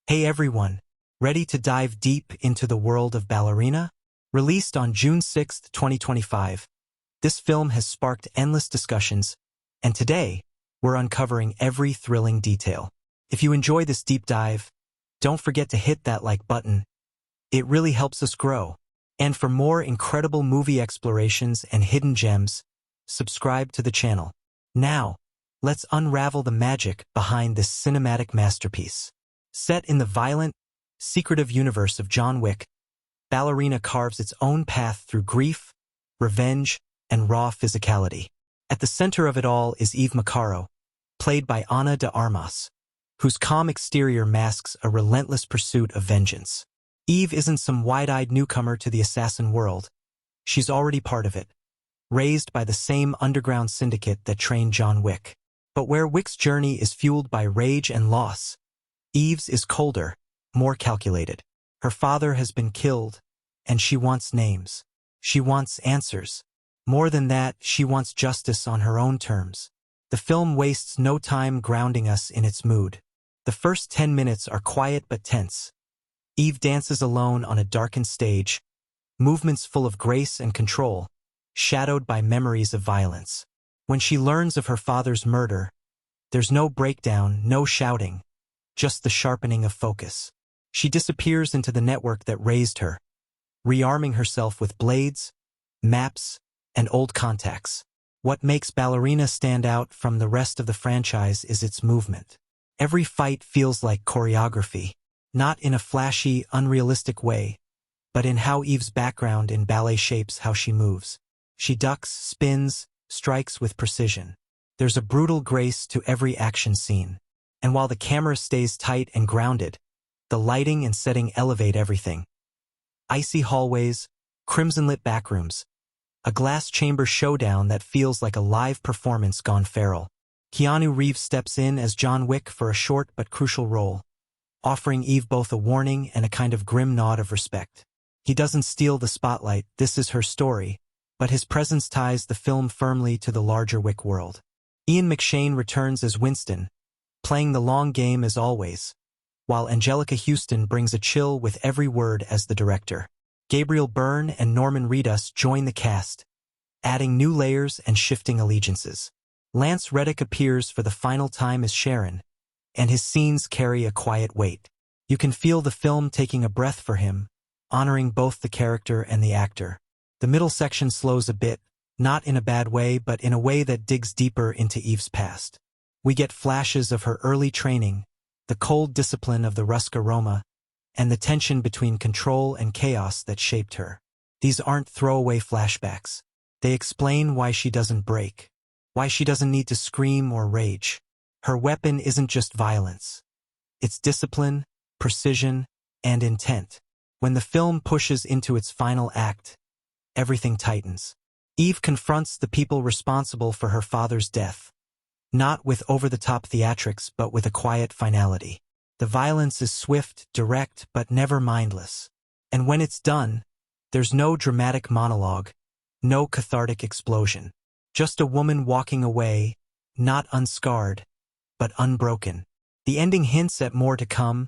Hey everyone, ready to dive deep into the world of Ballerina? Released on June 6, 2025, this film has sparked endless discussions, and today, we're uncovering every thrilling detail. If you enjoy this deep dive, don't forget to hit that like button. It really helps us grow. And for more incredible movie explorations and hidden gems, subscribe to the channel. Now, let's unravel the magic behind this cinematic masterpiece. Set in the violent, secretive universe of John Wick, Ballerina carves its own path through grief, revenge, and raw physicality. At the center of it all is Iwanyk, played by Ana de Armas, whose calm exterior masks a relentless pursuit of vengeance. Eve isn't some wide-eyed newcomer to the assassin world. She's already part of it, raised by the same underground syndicate that trained John Wick. But where Wick's journey is fueled by rage and loss, Eve's is colder, more calculated. Her father has been killed, and she wants names. She wants answers. More than that, she wants justice on her own terms. The film wastes no time grounding us in its mood. The first 10 minutes are quiet but tense. Eve dances alone on a darkened stage, movements full of grace and control, shadowed by memories of violence. When she learns of her father's murder, there's no breakdown, no shouting, just the sharpening of focus. She disappears into the network that raised her, rearming herself with blades, maps, and old contacts. What makes Ballerina stand out from the rest of the franchise is its movement. Every fight feels like choreography, not in a flashy, unrealistic way, but in how Eve's background in ballet shapes how she moves. She ducks, spins, strikes with precision. There's a brutal grace to every action scene. And while the camera stays tight and grounded, the lighting and setting elevate everything. Icy hallways, crimson-lit backrooms, a glass chamber showdown that feels like a live performance gone feral. Keanu Reeves steps in as John Wick for a short but crucial role, offering Eve both a warning and a kind of grim nod of respect. He doesn't steal the spotlight, this is her story, but his presence ties the film firmly to the larger Wick world. Ian McShane returns as Winston, playing the long game as always, while Anjelica Huston brings a chill with every word as the director. Gabriel, Byrne, and Norman Reedus join the cast, adding new layers and shifting allegiances. Lance Reddick appears for the final time as Sharon, and his scenes carry a quiet weight. You can feel the film taking a breath for him, honoring both the character and the actor. The middle section slows a bit, not in a bad way but in a way that digs deeper into Eve's past. We get flashes of her early training, the cold discipline of the Ruska Roma, and the tension between control and chaos that shaped her. These aren't throwaway flashbacks. They explain why she doesn't break, why she doesn't need to scream or rage. Her weapon isn't just violence. It's discipline, precision, and intent. When the film pushes into its final act, everything tightens. Eve confronts the people responsible for her father's death, not with over-the-top theatrics but with a quiet finality. The violence is swift, direct, but never mindless. And when it's done, there's no dramatic monologue, no cathartic explosion. Just a woman walking away, not unscarred, but unbroken. The ending hints at more to come,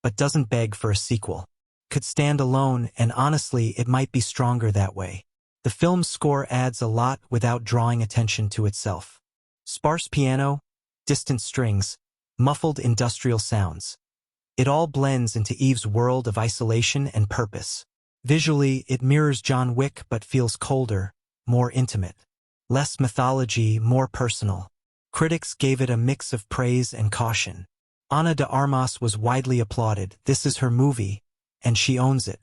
but doesn't beg for a sequel. Could stand alone, and honestly, it might be stronger that way. The film's score adds a lot without drawing attention to itself. Sparse piano, distant strings, muffled industrial sounds. It all blends into Eve's world of isolation and purpose. Visually, it mirrors John Wick but feels colder, more intimate. Less mythology, more personal. Critics gave it a mix of praise and caution. Ana de Armas was widely applauded. This is her movie, and she owns it.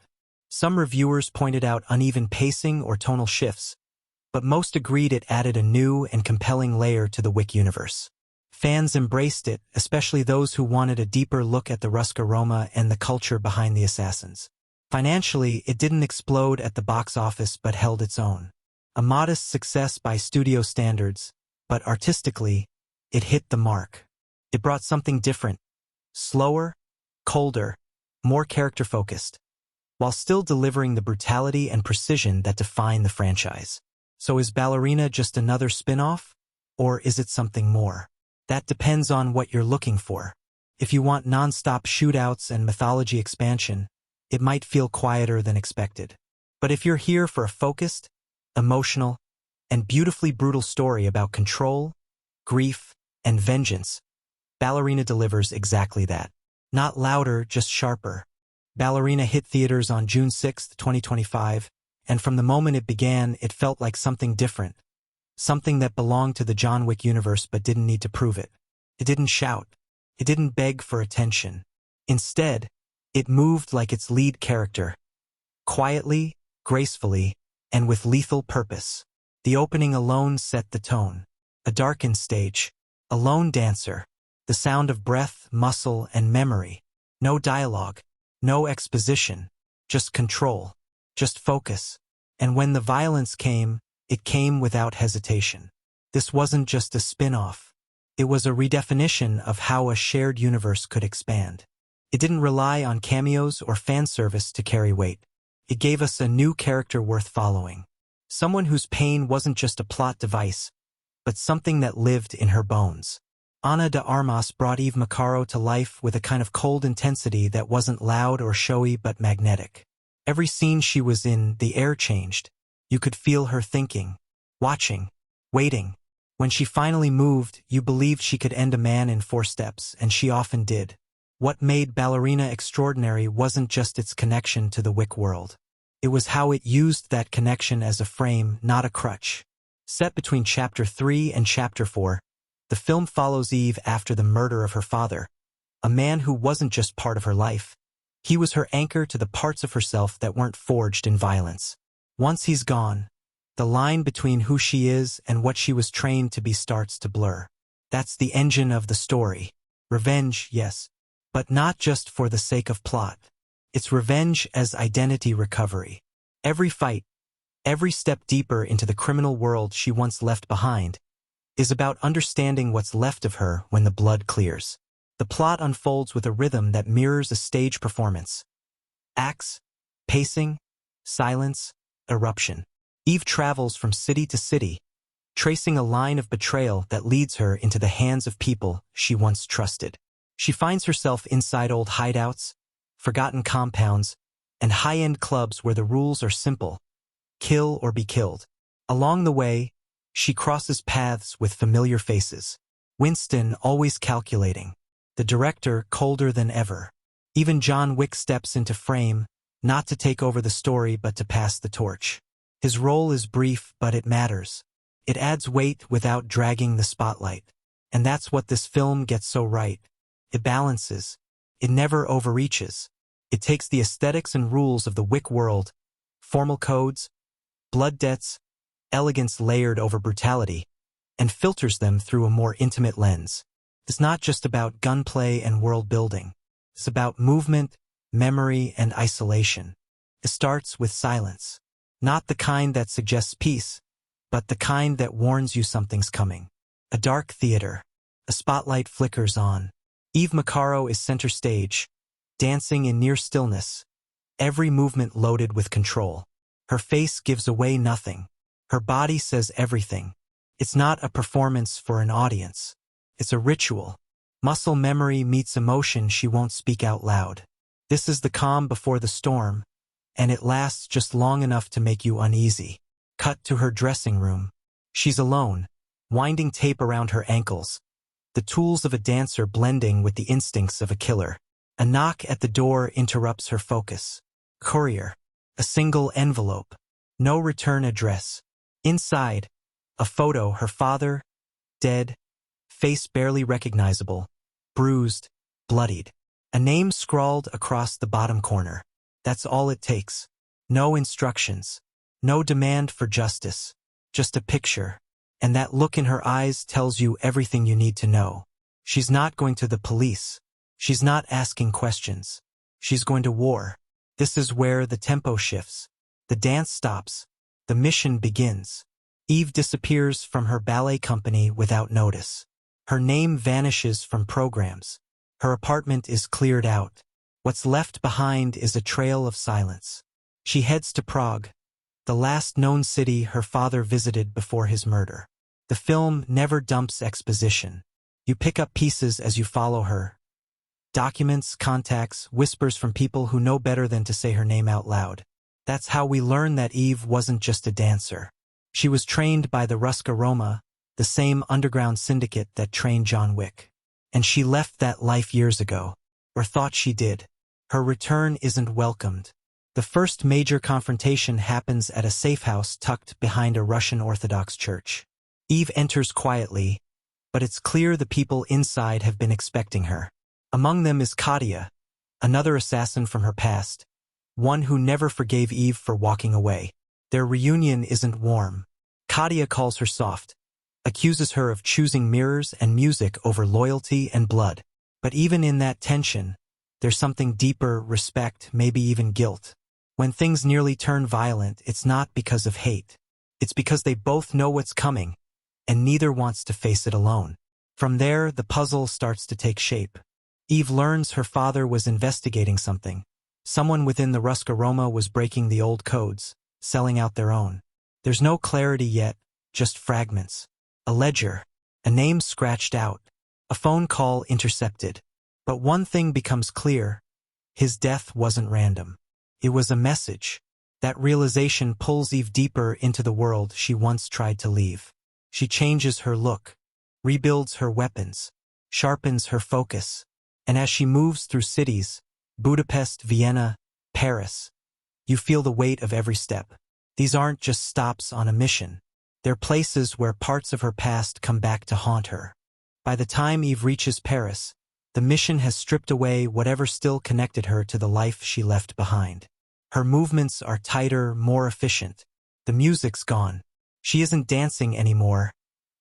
Some reviewers pointed out uneven pacing or tonal shifts, but most agreed it added a new and compelling layer to the Wick universe. Fans embraced it, especially those who wanted a deeper look at the Ruska Roma and the culture behind the assassins. Financially, it didn't explode at the box office but held its own. A modest success by studio standards, but artistically, it hit the mark. It brought something different, slower, colder, more character-focused, while still delivering the brutality and precision that define the franchise. So is Ballerina just another spin-off? Or is it something more? That depends on what you're looking for. If you want non-stop shootouts and mythology expansion, it might feel quieter than expected. But if you're here for a focused, emotional, and beautifully brutal story about control, grief, and vengeance, Ballerina delivers exactly that. Not louder, just sharper. Ballerina hit theaters on June 6, 2025, and from the moment it began, it felt like something different. Something that belonged to the John Wick universe but didn't need to prove it. It didn't shout. It didn't beg for attention. Instead, it moved like its lead character. Quietly, gracefully, and with lethal purpose. The opening alone set the tone. A darkened stage. A lone dancer. The sound of breath, muscle, and memory. No dialogue. No exposition. Just control. Just focus. And when the violence came, it came without hesitation. This wasn't just a spin-off. It was a redefinition of how a shared universe could expand. It didn't rely on cameos or fan service to carry weight. It gave us a new character worth following. Someone whose pain wasn't just a plot device, but something that lived in her bones. Ana de Armas brought Iwanyk to life with a kind of cold intensity that wasn't loud or showy but magnetic. Every scene she was in, the air changed. You could feel her thinking, watching, waiting. When she finally moved, you believed she could end a man in 4 steps, and she often did. What made Ballerina extraordinary wasn't just its connection to the Wick world. It was how it used that connection as a frame, not a crutch. Set between Chapter 3 and Chapter 4, the film follows Eve after the murder of her father, a man who wasn't just part of her life. He was her anchor to the parts of herself that weren't forged in violence. Once he's gone, the line between who she is and what she was trained to be starts to blur. That's the engine of the story. Revenge, yes, but not just for the sake of plot. It's revenge as identity recovery. Every fight, every step deeper into the criminal world she once left behind, is about understanding what's left of her when the blood clears. The plot unfolds with a rhythm that mirrors a stage performance. Acts, pacing, silence, eruption. Eve travels from city to city, tracing a line of betrayal that leads her into the hands of people she once trusted. She finds herself inside old hideouts, forgotten compounds, and high-end clubs where the rules are simple: kill or be killed. Along the way, she crosses paths with familiar faces. Winston always calculating. The director colder than ever. Even John Wick steps into frame, not to take over the story but to pass the torch. His role is brief, but it matters. It adds weight without dragging the spotlight. And that's what this film gets so right. It balances. It never overreaches. It takes the aesthetics and rules of the Wick world, formal codes, blood debts, elegance layered over brutality, and filters them through a more intimate lens. It's not just about gunplay and world building. It's about movement, memory, and isolation. It starts with silence. Not the kind that suggests peace, but the kind that warns you something's coming. A dark theater. A spotlight flickers on. Iwanyk is center stage, dancing in near stillness, every movement loaded with control. Her face gives away nothing. Her body says everything. It's not a performance for an audience. It's a ritual. Muscle memory meets emotion she won't speak out loud. This is the calm before the storm, and it lasts just long enough to make you uneasy. Cut to her dressing room. She's alone, winding tape around her ankles, the tools of a dancer blending with the instincts of a killer. A knock at the door interrupts her focus. Courier. A single envelope. No return address. Inside, a photo: her father, dead, face barely recognizable, bruised, bloodied. A name scrawled across the bottom corner. That's all it takes. No instructions. No demand for justice. Just a picture. And that look in her eyes tells you everything you need to know. She's not going to the police. She's not asking questions. She's going to war. This is where the tempo shifts. The dance stops. The mission begins. Eve disappears from her ballet company without notice. Her name vanishes from programs. Her apartment is cleared out. What's left behind is a trail of silence. She heads to Prague, the last known city her father visited before his murder. The film never dumps exposition. You pick up pieces as you follow her. Documents, contacts, whispers from people who know better than to say her name out loud. That's how we learn that Eve wasn't just a dancer. She was trained by the Ruska Roma, the same underground syndicate that trained John Wick. And she left that life years ago, or thought she did. Her return isn't welcomed. The first major confrontation happens at a safe house tucked behind a Russian Orthodox church. Eve enters quietly, but it's clear the people inside have been expecting her. Among them is Katya, another assassin from her past, one who never forgave Eve for walking away. Their reunion isn't warm. Katya calls her soft, accuses her of choosing mirrors and music over loyalty and blood. But even in that tension, there's something deeper, respect, maybe even guilt. When things nearly turn violent, it's not because of hate. It's because they both know what's coming, and neither wants to face it alone. From there, the puzzle starts to take shape. Eve learns her father was investigating something. Someone within the Ruska Roma was breaking the old codes, selling out their own. There's no clarity yet, just fragments. A ledger, a name scratched out, a phone call intercepted. But one thing becomes clear: his death wasn't random. It was a message. That realization pulls Eve deeper into the world she once tried to leave. She changes her look, rebuilds her weapons, sharpens her focus. And as she moves through cities, Budapest, Vienna, Paris, you feel the weight of every step. These aren't just stops on a mission. They're places where parts of her past come back to haunt her. By the time Eve reaches Paris, the mission has stripped away whatever still connected her to the life she left behind. Her movements are tighter, more efficient. The music's gone. She isn't dancing anymore.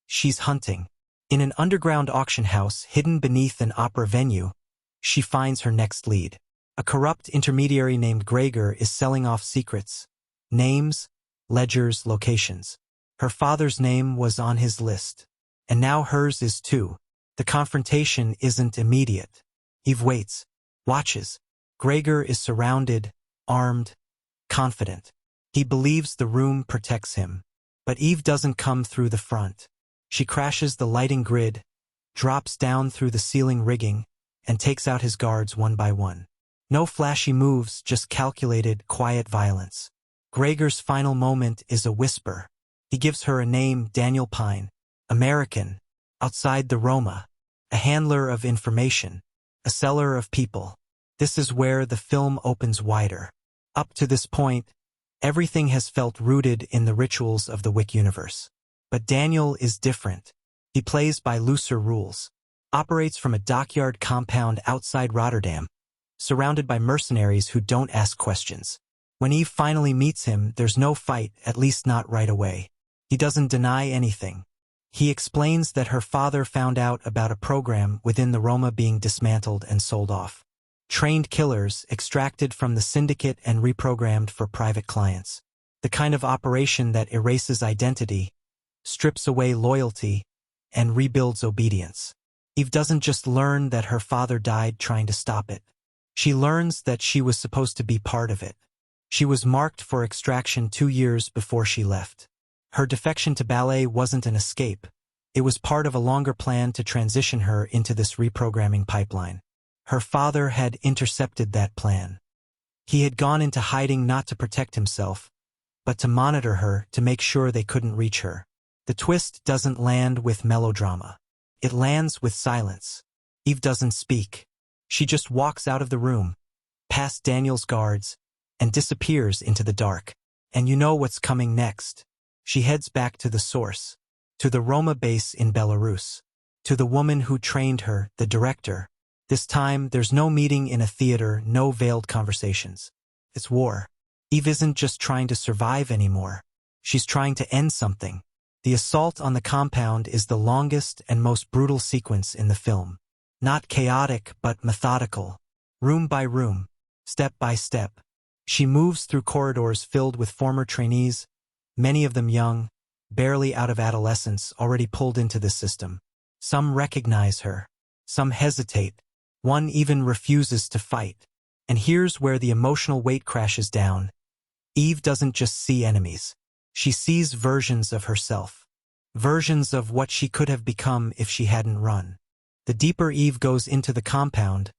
She's hunting. In an underground auction house hidden beneath an opera venue, she finds her next lead. A corrupt intermediary named Gregor is selling off secrets, names, ledgers, locations. Her father's name was on his list, and now hers is too. The confrontation isn't immediate. Eve waits, watches. Gregor is surrounded, armed, confident. He believes the room protects him. But Eve doesn't come through the front. She crashes the lighting grid, drops down through the ceiling rigging, and takes out his guards one by one. No flashy moves, just calculated, quiet violence. Gregor's final moment is a whisper. He gives her a name, Daniel Pine, American, outside the Roma, a handler of information, a seller of people. This is where the film opens wider. Up to this point, everything has felt rooted in the rituals of the Wick universe. But Daniel is different. He plays by looser rules, operates from a dockyard compound outside Rotterdam, surrounded by mercenaries who don't ask questions. When Eve finally meets him, there's no fight, at least not right away. He doesn't deny anything. He explains that her father found out about a program within the Roma being dismantled and sold off. Trained killers extracted from the syndicate and reprogrammed for private clients. The kind of operation that erases identity, strips away loyalty, and rebuilds obedience. Eve doesn't just learn that her father died trying to stop it. She learns that she was supposed to be part of it. She was marked for extraction 2 years before she left. Her defection to ballet wasn't an escape. It was part of a longer plan to transition her into this reprogramming pipeline. Her father had intercepted that plan. He had gone into hiding not to protect himself, but to monitor her, to make sure they couldn't reach her. The twist doesn't land with melodrama. It lands with silence. Eve doesn't speak. She just walks out of the room, past Daniel's guards, and disappears into the dark. And you know what's coming next. She heads back to the source, to the Roma base in Belarus, to the woman who trained her, the director. This time, there's no meeting in a theater, no veiled conversations. It's war. Eve isn't just trying to survive anymore. She's trying to end something. The assault on the compound is the longest and most brutal sequence in the film. Not chaotic, but methodical. Room by room, step by step. She moves through corridors filled with former trainees, many of them young, barely out of adolescence, already pulled into this system. Some recognize her. Some hesitate. One even refuses to fight. And here's where the emotional weight crashes down. Eve doesn't just see enemies. She sees versions of herself. Versions of what she could have become if she hadn't run. The deeper Eve goes into the compound,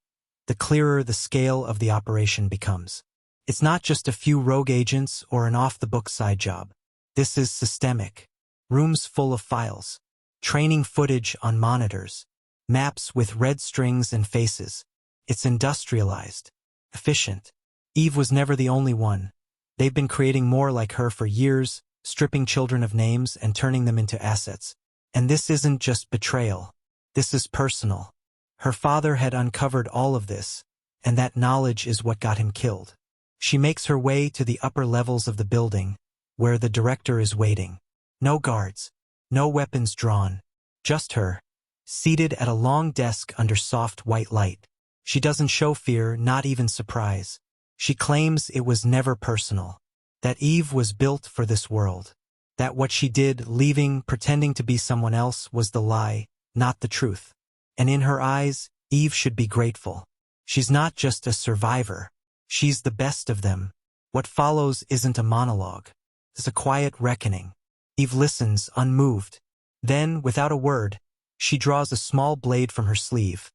the clearer the scale of the operation becomes. It's not just a few rogue agents or an off-the-book side job. This is systemic. Rooms full of files, training footage on monitors, maps with red strings and faces. It's industrialized, efficient. Eve was never the only one. They've been creating more like her for years, stripping children of names and turning them into assets. And this isn't just betrayal. This is personal. Her father had uncovered all of this, and that knowledge is what got him killed. She makes her way to the upper levels of the building, where the director is waiting. No guards, no weapons drawn, just her, seated at a long desk under soft white light. She doesn't show fear, not even surprise. She claims it was never personal, that Eve was built for this world, that what she did, leaving, pretending to be someone else, was the lie, not the truth. And in her eyes, Eve should be grateful. She's not just a survivor. She's the best of them. What follows isn't a monologue. It's a quiet reckoning. Eve listens, unmoved. Then, without a word, she draws a small blade from her sleeve,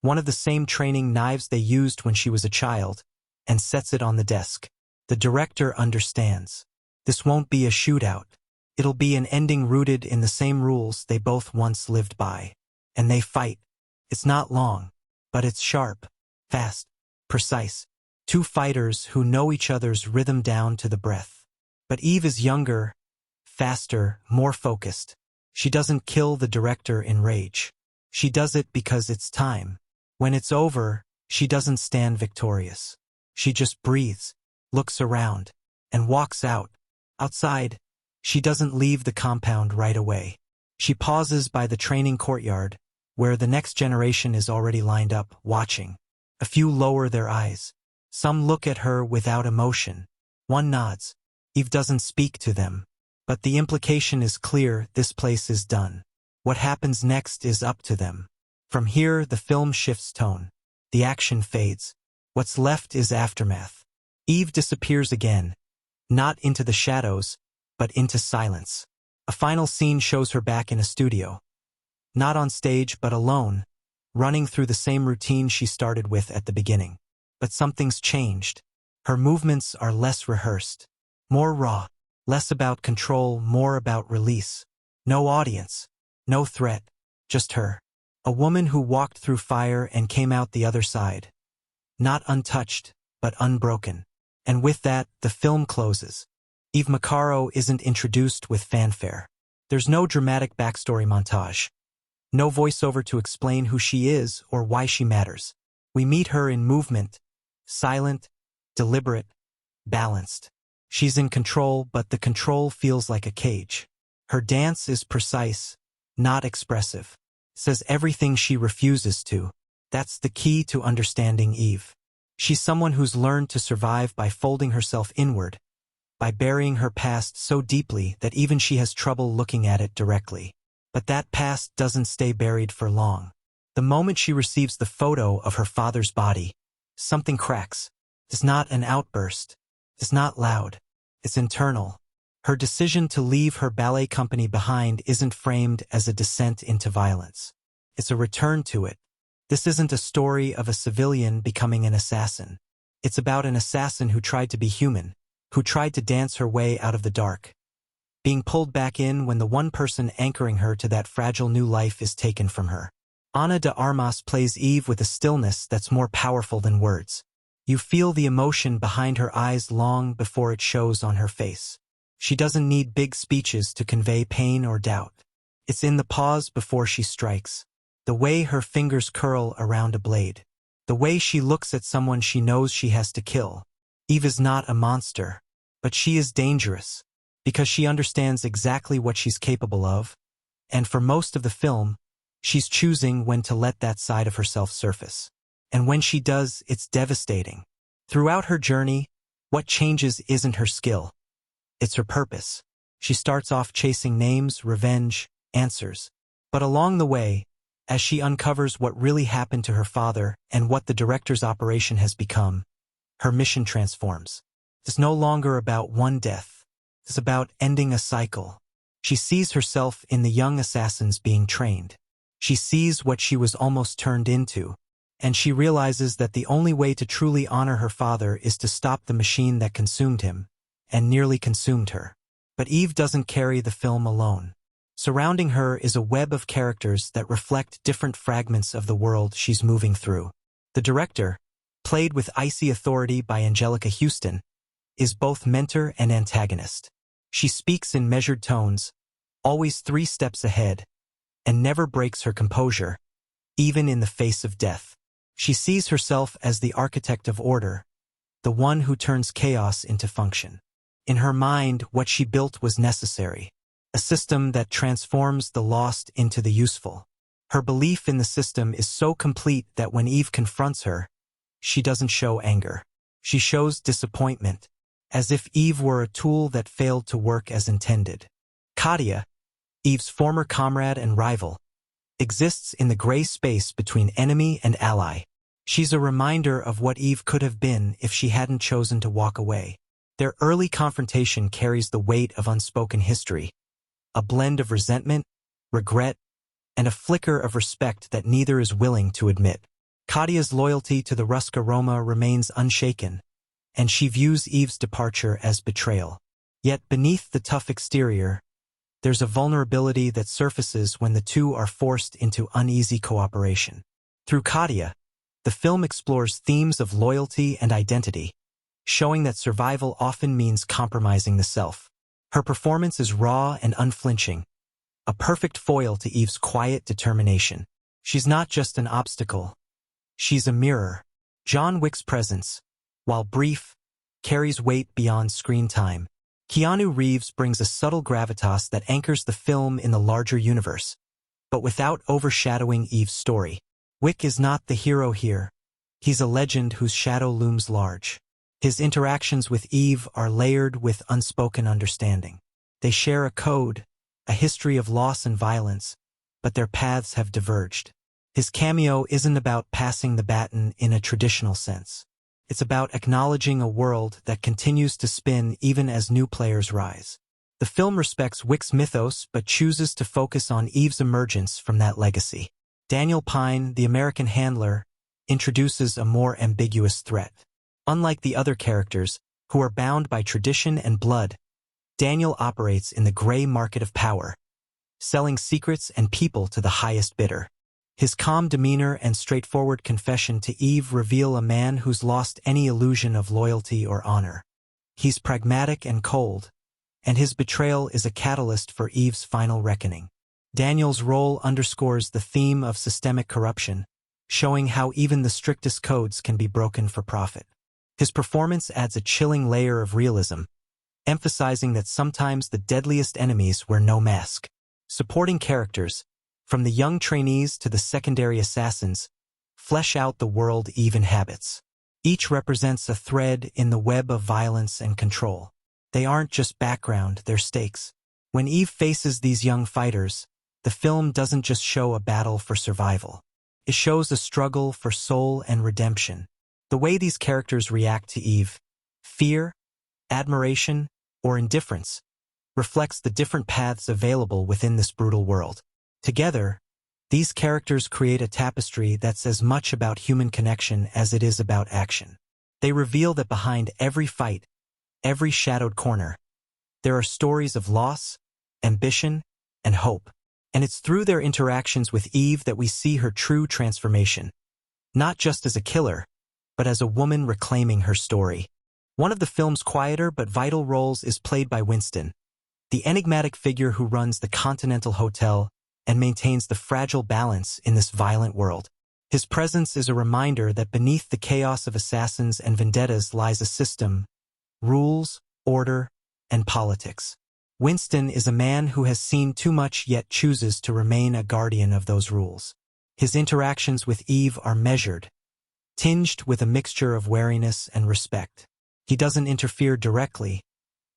one of the same training knives they used when she was a child, and sets it on the desk. The director understands. This won't be a shootout. It'll be an ending rooted in the same rules they both once lived by. And they fight. It's not long, but it's sharp, fast, precise. Two fighters who know each other's rhythm down to the breath. But Eve is younger, faster, more focused. She doesn't kill the director in rage. She does it because it's time. When it's over, she doesn't stand victorious. She just breathes, looks around, and walks out. Outside, she doesn't leave the compound right away. She pauses by the training courtyard, where the next generation is already lined up, watching. A few lower their eyes. Some look at her without emotion. One nods. Eve doesn't speak to them. But the implication is clear: this place is done. What happens next is up to them. From here, the film shifts tone. The action fades. What's left is aftermath. Eve disappears again, not into the shadows, but into silence. A final scene shows her back in a studio. Not on stage, but alone, running through the same routine she started with at the beginning. But something's changed. Her movements are less rehearsed, more raw, less about control, more about release. No audience, no threat, just her. A woman who walked through fire and came out the other side. Not untouched, but unbroken. And with that, the film closes. Eve Macaro isn't introduced with fanfare. There's no dramatic backstory montage. No voiceover to explain who she is or why she matters. We meet her in movement, silent, deliberate, balanced. She's in control, but the control feels like a cage. Her dance is precise, not expressive. Says everything she refuses to. That's the key to understanding Eve. She's someone who's learned to survive by folding herself inward, by burying her past so deeply that even she has trouble looking at it directly. But that past doesn't stay buried for long. The moment she receives the photo of her father's body, something cracks. It's not an outburst. It's not loud. It's internal. Her decision to leave her ballet company behind isn't framed as a descent into violence. It's a return to it. This isn't a story of a civilian becoming an assassin. It's about an assassin who tried to be human, who tried to dance her way out of the dark, being pulled back in when the one person anchoring her to that fragile new life is taken from her. Ana de Armas plays Eve with a stillness that's more powerful than words. You feel the emotion behind her eyes long before it shows on her face. She doesn't need big speeches to convey pain or doubt. It's in the pause before she strikes. The way her fingers curl around a blade. The way she looks at someone she knows she has to kill. Eve is not a monster, but she is dangerous, because she understands exactly what she's capable of, and for most of the film, she's choosing when to let that side of herself surface. And when she does, it's devastating. Throughout her journey, what changes isn't her skill. It's her purpose. She starts off chasing names, revenge, answers. But along the way, as she uncovers what really happened to her father and what the director's operation has become, her mission transforms. It's no longer about one death. It's about ending a cycle. She sees herself in the young assassins being trained. She sees what she was almost turned into, and she realizes that the only way to truly honor her father is to stop the machine that consumed him, and nearly consumed her. But Eve doesn't carry the film alone. Surrounding her is a web of characters that reflect different fragments of the world she's moving through. The director, played with icy authority by Anjelica Huston, is both mentor and antagonist. She speaks in measured tones, always 3 steps ahead, and never breaks her composure, even in the face of death. She sees herself as the architect of order, the one who turns chaos into function. In her mind, what she built was necessary, a system that transforms the lost into the useful. Her belief in the system is so complete that when Eve confronts her, she doesn't show anger. She shows disappointment, as if Eve were a tool that failed to work as intended. Katia, Eve's former comrade and rival, exists in the gray space between enemy and ally. She's a reminder of what Eve could have been if she hadn't chosen to walk away. Their early confrontation carries the weight of unspoken history, a blend of resentment, regret, and a flicker of respect that neither is willing to admit. Katia's loyalty to the Ruska Roma remains unshaken, and she views Eve's departure as betrayal. Yet beneath the tough exterior, there's a vulnerability that surfaces when the two are forced into uneasy cooperation. Through Katia, the film explores themes of loyalty and identity, showing that survival often means compromising the self. Her performance is raw and unflinching, a perfect foil to Eve's quiet determination. She's not just an obstacle, she's a mirror. John Wick's presence, while brief, carries weight beyond screen time. Keanu Reeves brings a subtle gravitas that anchors the film in the larger universe, but without overshadowing Eve's story. Wick is not the hero here. He's a legend whose shadow looms large. His interactions with Eve are layered with unspoken understanding. They share a code, a history of loss and violence, but their paths have diverged. His cameo isn't about passing the baton in a traditional sense. It's about acknowledging a world that continues to spin even as new players rise. The film respects Wick's mythos but chooses to focus on Eve's emergence from that legacy. Daniel Pine, the American handler, introduces a more ambiguous threat. Unlike the other characters, who are bound by tradition and blood, Daniel operates in the gray market of power, selling secrets and people to the highest bidder. His calm demeanor and straightforward confession to Eve reveal a man who's lost any illusion of loyalty or honor. He's pragmatic and cold, and his betrayal is a catalyst for Eve's final reckoning. Daniel's role underscores the theme of systemic corruption, showing how even the strictest codes can be broken for profit. His performance adds a chilling layer of realism, emphasizing that sometimes the deadliest enemies wear no mask. Supporting characters, from the young trainees to the secondary assassins, flesh out the world Eve inhabits. Each represents a thread in the web of violence and control. They aren't just background, they're stakes. When Eve faces these young fighters, the film doesn't just show a battle for survival. It shows a struggle for soul and redemption. The way these characters react to Eve, fear, admiration, or indifference, reflects the different paths available within this brutal world. Together, these characters create a tapestry that's as much about human connection as it is about action. They reveal that behind every fight, every shadowed corner, there are stories of loss, ambition, and hope. And it's through their interactions with Eve that we see her true transformation, not just as a killer, but as a woman reclaiming her story. One of the film's quieter but vital roles is played by Winston, the enigmatic figure who runs the Continental Hotel and maintains the fragile balance in this violent world. His presence is a reminder that beneath the chaos of assassins and vendettas lies a system, rules, order, and politics. Winston is a man who has seen too much yet chooses to remain a guardian of those rules. His interactions with Eve are measured, tinged with a mixture of wariness and respect. He doesn't interfere directly,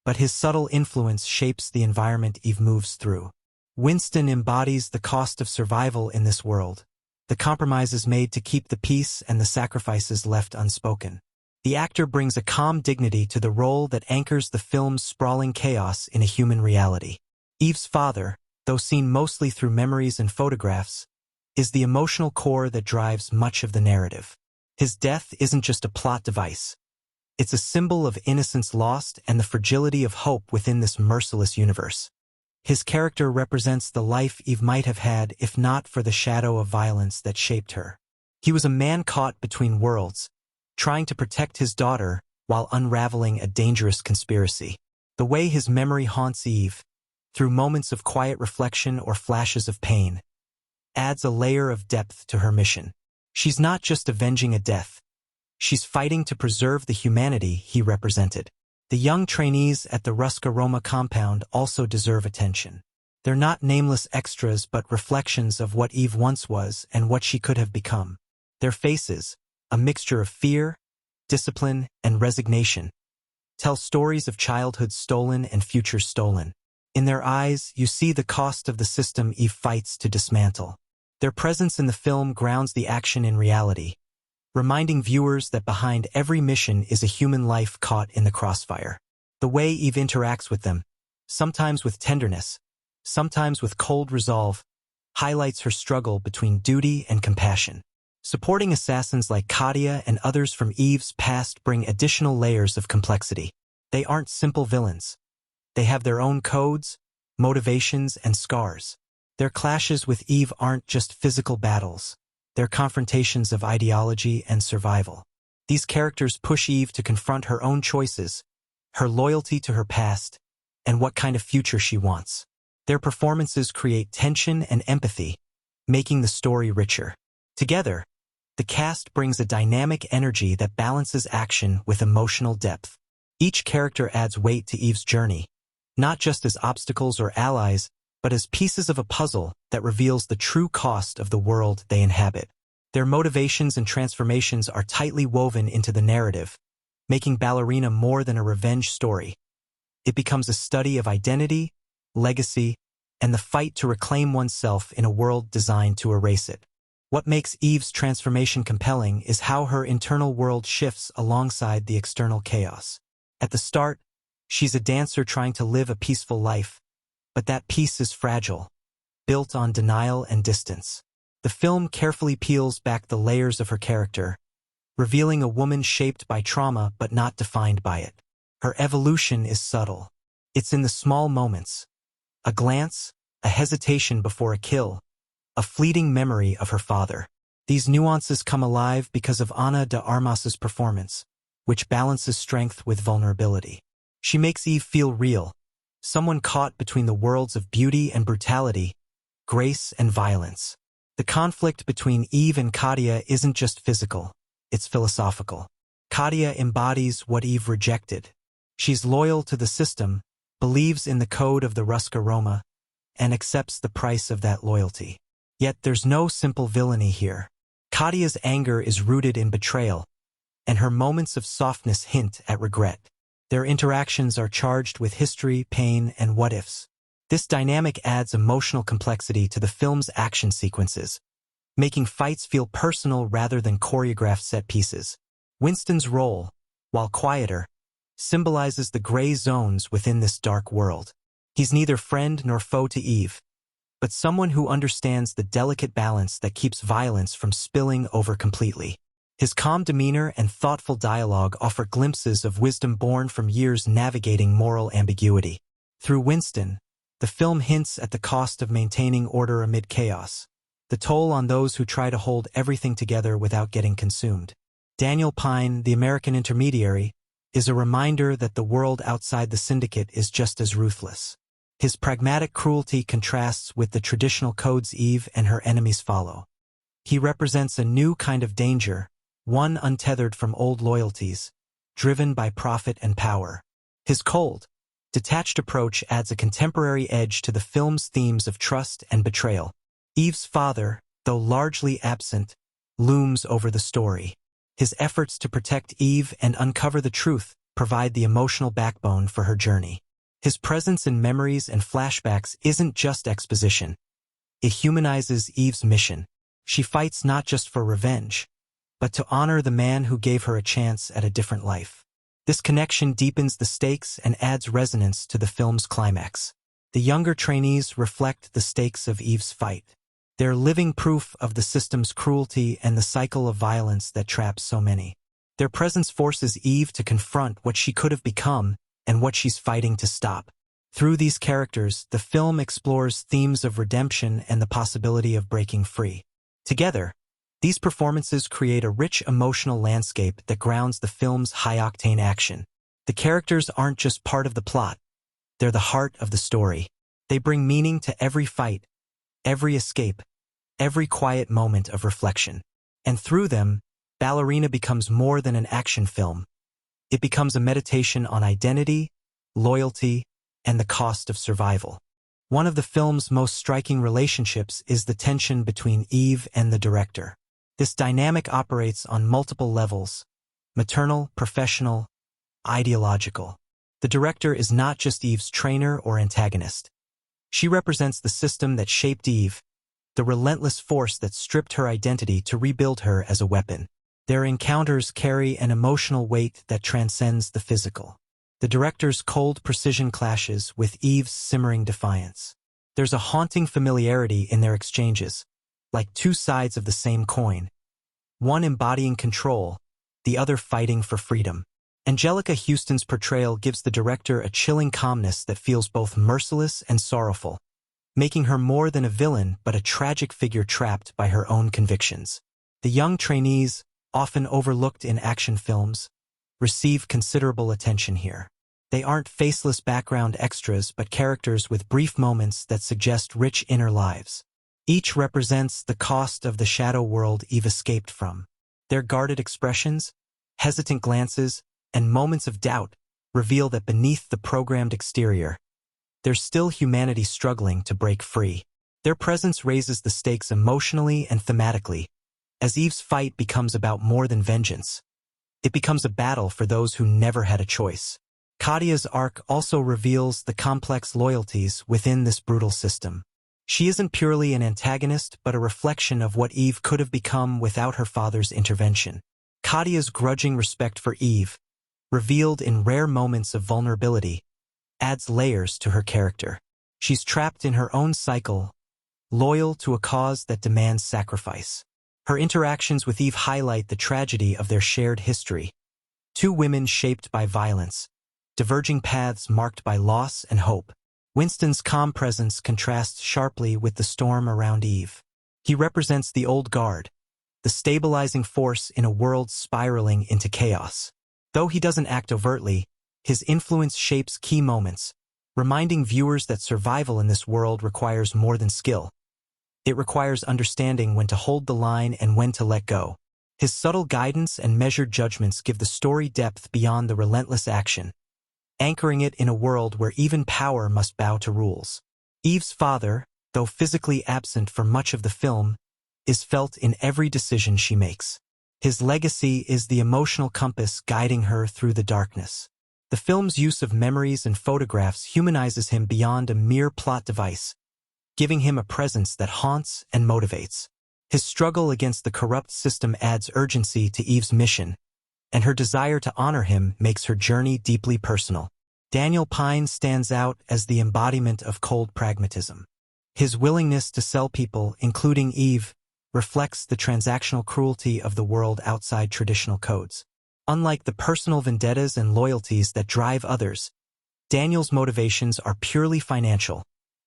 but his subtle influence shapes the environment Eve moves through. Winston embodies the cost of survival in this world, the compromises made to keep the peace and the sacrifices left unspoken. The actor brings a calm dignity to the role that anchors the film's sprawling chaos in a human reality. Eve's father, though seen mostly through memories and photographs, is the emotional core that drives much of the narrative. His death isn't just a plot device. It's a symbol of innocence lost and the fragility of hope within this merciless universe. His character represents the life Eve might have had if not for the shadow of violence that shaped her. He was a man caught between worlds, trying to protect his daughter while unraveling a dangerous conspiracy. The way his memory haunts Eve, through moments of quiet reflection or flashes of pain, adds a layer of depth to her mission. She's not just avenging a death. She's fighting to preserve the humanity he represented. The young trainees at the Roma compound also deserve attention. They're not nameless extras but reflections of what Eve once was and what she could have become. Their faces, a mixture of fear, discipline, and resignation, tell stories of childhood stolen and futures stolen. In their eyes, you see the cost of the system Eve fights to dismantle. Their presence in the film grounds the action in reality, reminding viewers that behind every mission is a human life caught in the crossfire. The way Eve interacts with them, sometimes with tenderness, sometimes with cold resolve, highlights her struggle between duty and compassion. Supporting assassins like Katia and others from Eve's past bring additional layers of complexity. They aren't simple villains. They have their own codes, motivations, and scars. Their clashes with Eve aren't just physical battles. They're confrontations of ideology and survival. These characters push Eve to confront her own choices, her loyalty to her past, and what kind of future she wants. Their performances create tension and empathy, making the story richer. Together, the cast brings a dynamic energy that balances action with emotional depth. Each character adds weight to Eve's journey, not just as obstacles or allies, but as pieces of a puzzle that reveals the true cost of the world they inhabit. Their motivations and transformations are tightly woven into the narrative, making Ballerina more than a revenge story. It becomes a study of identity, legacy, and the fight to reclaim oneself in a world designed to erase it. What makes Eve's transformation compelling is how her internal world shifts alongside the external chaos. At the start, she's a dancer trying to live a peaceful life, but that peace is fragile, built on denial and distance. The film carefully peels back the layers of her character, revealing a woman shaped by trauma but not defined by it. Her evolution is subtle. It's in the small moments. A glance, a hesitation before a kill, a fleeting memory of her father. These nuances come alive because of Ana de Armas's performance, which balances strength with vulnerability. She makes Eve feel real, someone caught between the worlds of beauty and brutality, grace and violence. The conflict between Eve and Katia isn't just physical, it's philosophical. Katia embodies what Eve rejected. She's loyal to the system, believes in the code of the Roma, and accepts the price of that loyalty. Yet there's no simple villainy here. Katia's anger is rooted in betrayal, and her moments of softness hint at regret. Their interactions are charged with history, pain, and what-ifs. This dynamic adds emotional complexity to the film's action sequences, making fights feel personal rather than choreographed set pieces. Winston's role, while quieter, symbolizes the gray zones within this dark world. He's neither friend nor foe to Eve, but someone who understands the delicate balance that keeps violence from spilling over completely. His calm demeanor and thoughtful dialogue offer glimpses of wisdom born from years navigating moral ambiguity. Through Winston, the film hints at the cost of maintaining order amid chaos, the toll on those who try to hold everything together without getting consumed. Daniel Pine, the American intermediary, is a reminder that the world outside the syndicate is just as ruthless. His pragmatic cruelty contrasts with the traditional codes Eve and her enemies follow. He represents a new kind of danger, one untethered from old loyalties, driven by profit and power. His cold, detached approach adds a contemporary edge to the film's themes of trust and betrayal. Eve's father, though largely absent, looms over the story. His efforts to protect Eve and uncover the truth provide the emotional backbone for her journey. His presence in memories and flashbacks isn't just exposition. It humanizes Eve's mission. She fights not just for revenge, but to honor the man who gave her a chance at a different life. This connection deepens the stakes and adds resonance to the film's climax. The younger trainees reflect the stakes of Eve's fight. They're living proof of the system's cruelty and the cycle of violence that traps so many. Their presence forces Eve to confront what she could have become and what she's fighting to stop. Through these characters, the film explores themes of redemption and the possibility of breaking free. Together, these performances create a rich emotional landscape that grounds the film's high-octane action. The characters aren't just part of the plot, they're the heart of the story. They bring meaning to every fight, every escape, every quiet moment of reflection. And through them, Ballerina becomes more than an action film. It becomes a meditation on identity, loyalty, and the cost of survival. One of the film's most striking relationships is the tension between Eve and the director. This dynamic operates on multiple levels: maternal, professional, ideological. The director is not just Eve's trainer or antagonist. She represents the system that shaped Eve, the relentless force that stripped her identity to rebuild her as a weapon. Their encounters carry an emotional weight that transcends the physical. The director's cold precision clashes with Eve's simmering defiance. There's a haunting familiarity in their exchanges, like two sides of the same coin, one embodying control, the other fighting for freedom. Anjelica Huston's portrayal gives the director a chilling calmness that feels both merciless and sorrowful, making her more than a villain but a tragic figure trapped by her own convictions. The young trainees, often overlooked in action films, receive considerable attention here. They aren't faceless background extras but characters with brief moments that suggest rich inner lives. Each represents the cost of the shadow world Eve escaped from. Their guarded expressions, hesitant glances, and moments of doubt reveal that beneath the programmed exterior, there's still humanity struggling to break free. Their presence raises the stakes emotionally and thematically, as Eve's fight becomes about more than vengeance. It becomes a battle for those who never had a choice. Kadia's arc also reveals the complex loyalties within this brutal system. She isn't purely an antagonist but a reflection of what Eve could have become without her father's intervention. Kadia's grudging respect for Eve, revealed in rare moments of vulnerability, adds layers to her character. She's trapped in her own cycle, loyal to a cause that demands sacrifice. Her interactions with Eve highlight the tragedy of their shared history. Two women shaped by violence, diverging paths marked by loss and hope. Winston's calm presence contrasts sharply with the storm around Eve. He represents the old guard, the stabilizing force in a world spiraling into chaos. Though he doesn't act overtly, his influence shapes key moments, reminding viewers that survival in this world requires more than skill. It requires understanding when to hold the line and when to let go. His subtle guidance and measured judgments give the story depth beyond the relentless action, anchoring it in a world where even power must bow to rules. Eve's father, though physically absent for much of the film, is felt in every decision she makes. His legacy is the emotional compass guiding her through the darkness. The film's use of memories and photographs humanizes him beyond a mere plot device, giving him a presence that haunts and motivates. His struggle against the corrupt system adds urgency to Eve's mission, and her desire to honor him makes her journey deeply personal. Daniel Pine stands out as the embodiment of cold pragmatism. His willingness to sell people, including Eve, reflects the transactional cruelty of the world outside traditional codes. Unlike the personal vendettas and loyalties that drive others, Daniel's motivations are purely financial,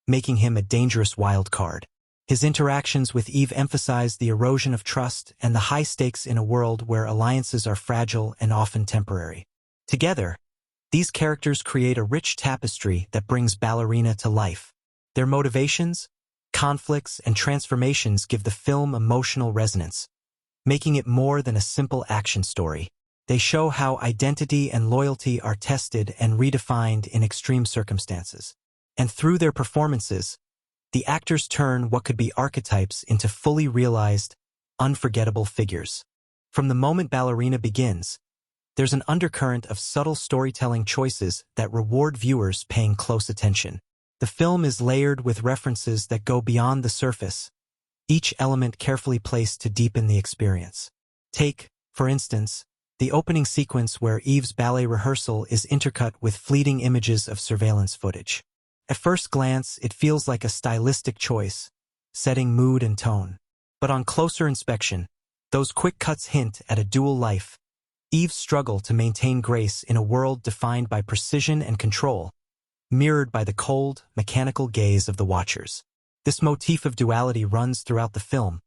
making him a dangerous wild card. His interactions with Eve emphasize the erosion of trust and the high stakes in a world where alliances are fragile and often temporary. Together, these characters create a rich tapestry that brings Ballerina to life. Their motivations, conflicts, and transformations give the film emotional resonance, making it more than a simple action story. They show how identity and loyalty are tested and redefined in extreme circumstances. And through their performances, the actors turn what could be archetypes into fully realized, unforgettable figures. From the moment Ballerina begins, there's an undercurrent of subtle storytelling choices that reward viewers paying close attention. The film is layered with references that go beyond the surface, each element carefully placed to deepen the experience. Take, for instance, the opening sequence where Eve's ballet rehearsal is intercut with fleeting images of surveillance footage. At first glance, it feels like a stylistic choice, setting mood and tone. But on closer inspection, those quick cuts hint at a dual life. Eve's struggle to maintain grace in a world defined by precision and control, mirrored by the cold, mechanical gaze of the watchers. This motif of duality runs throughout the film,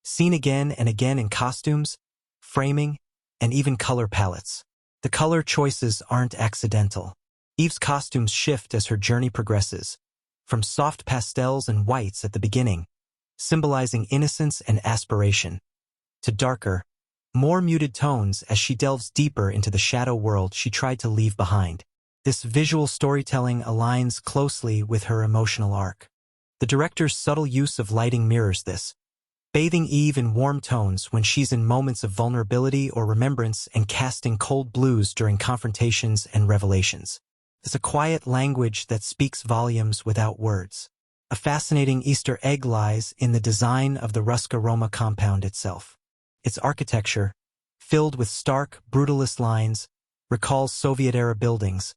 seen again and again in costumes, framing, and even color palettes. The color choices aren't accidental. Eve's costumes shift as her journey progresses, from soft pastels and whites at the beginning, symbolizing innocence and aspiration, to darker, more muted tones as she delves deeper into the shadow world she tried to leave behind. This visual storytelling aligns closely with her emotional arc. The director's subtle use of lighting mirrors this, bathing Eve in warm tones when she's in moments of vulnerability or remembrance and casting cold blues during confrontations and revelations. It's a quiet language that speaks volumes without words. A fascinating Easter egg lies in the design of the Ruska Roma compound itself. Its architecture, filled with stark, brutalist lines, recalls Soviet-era buildings,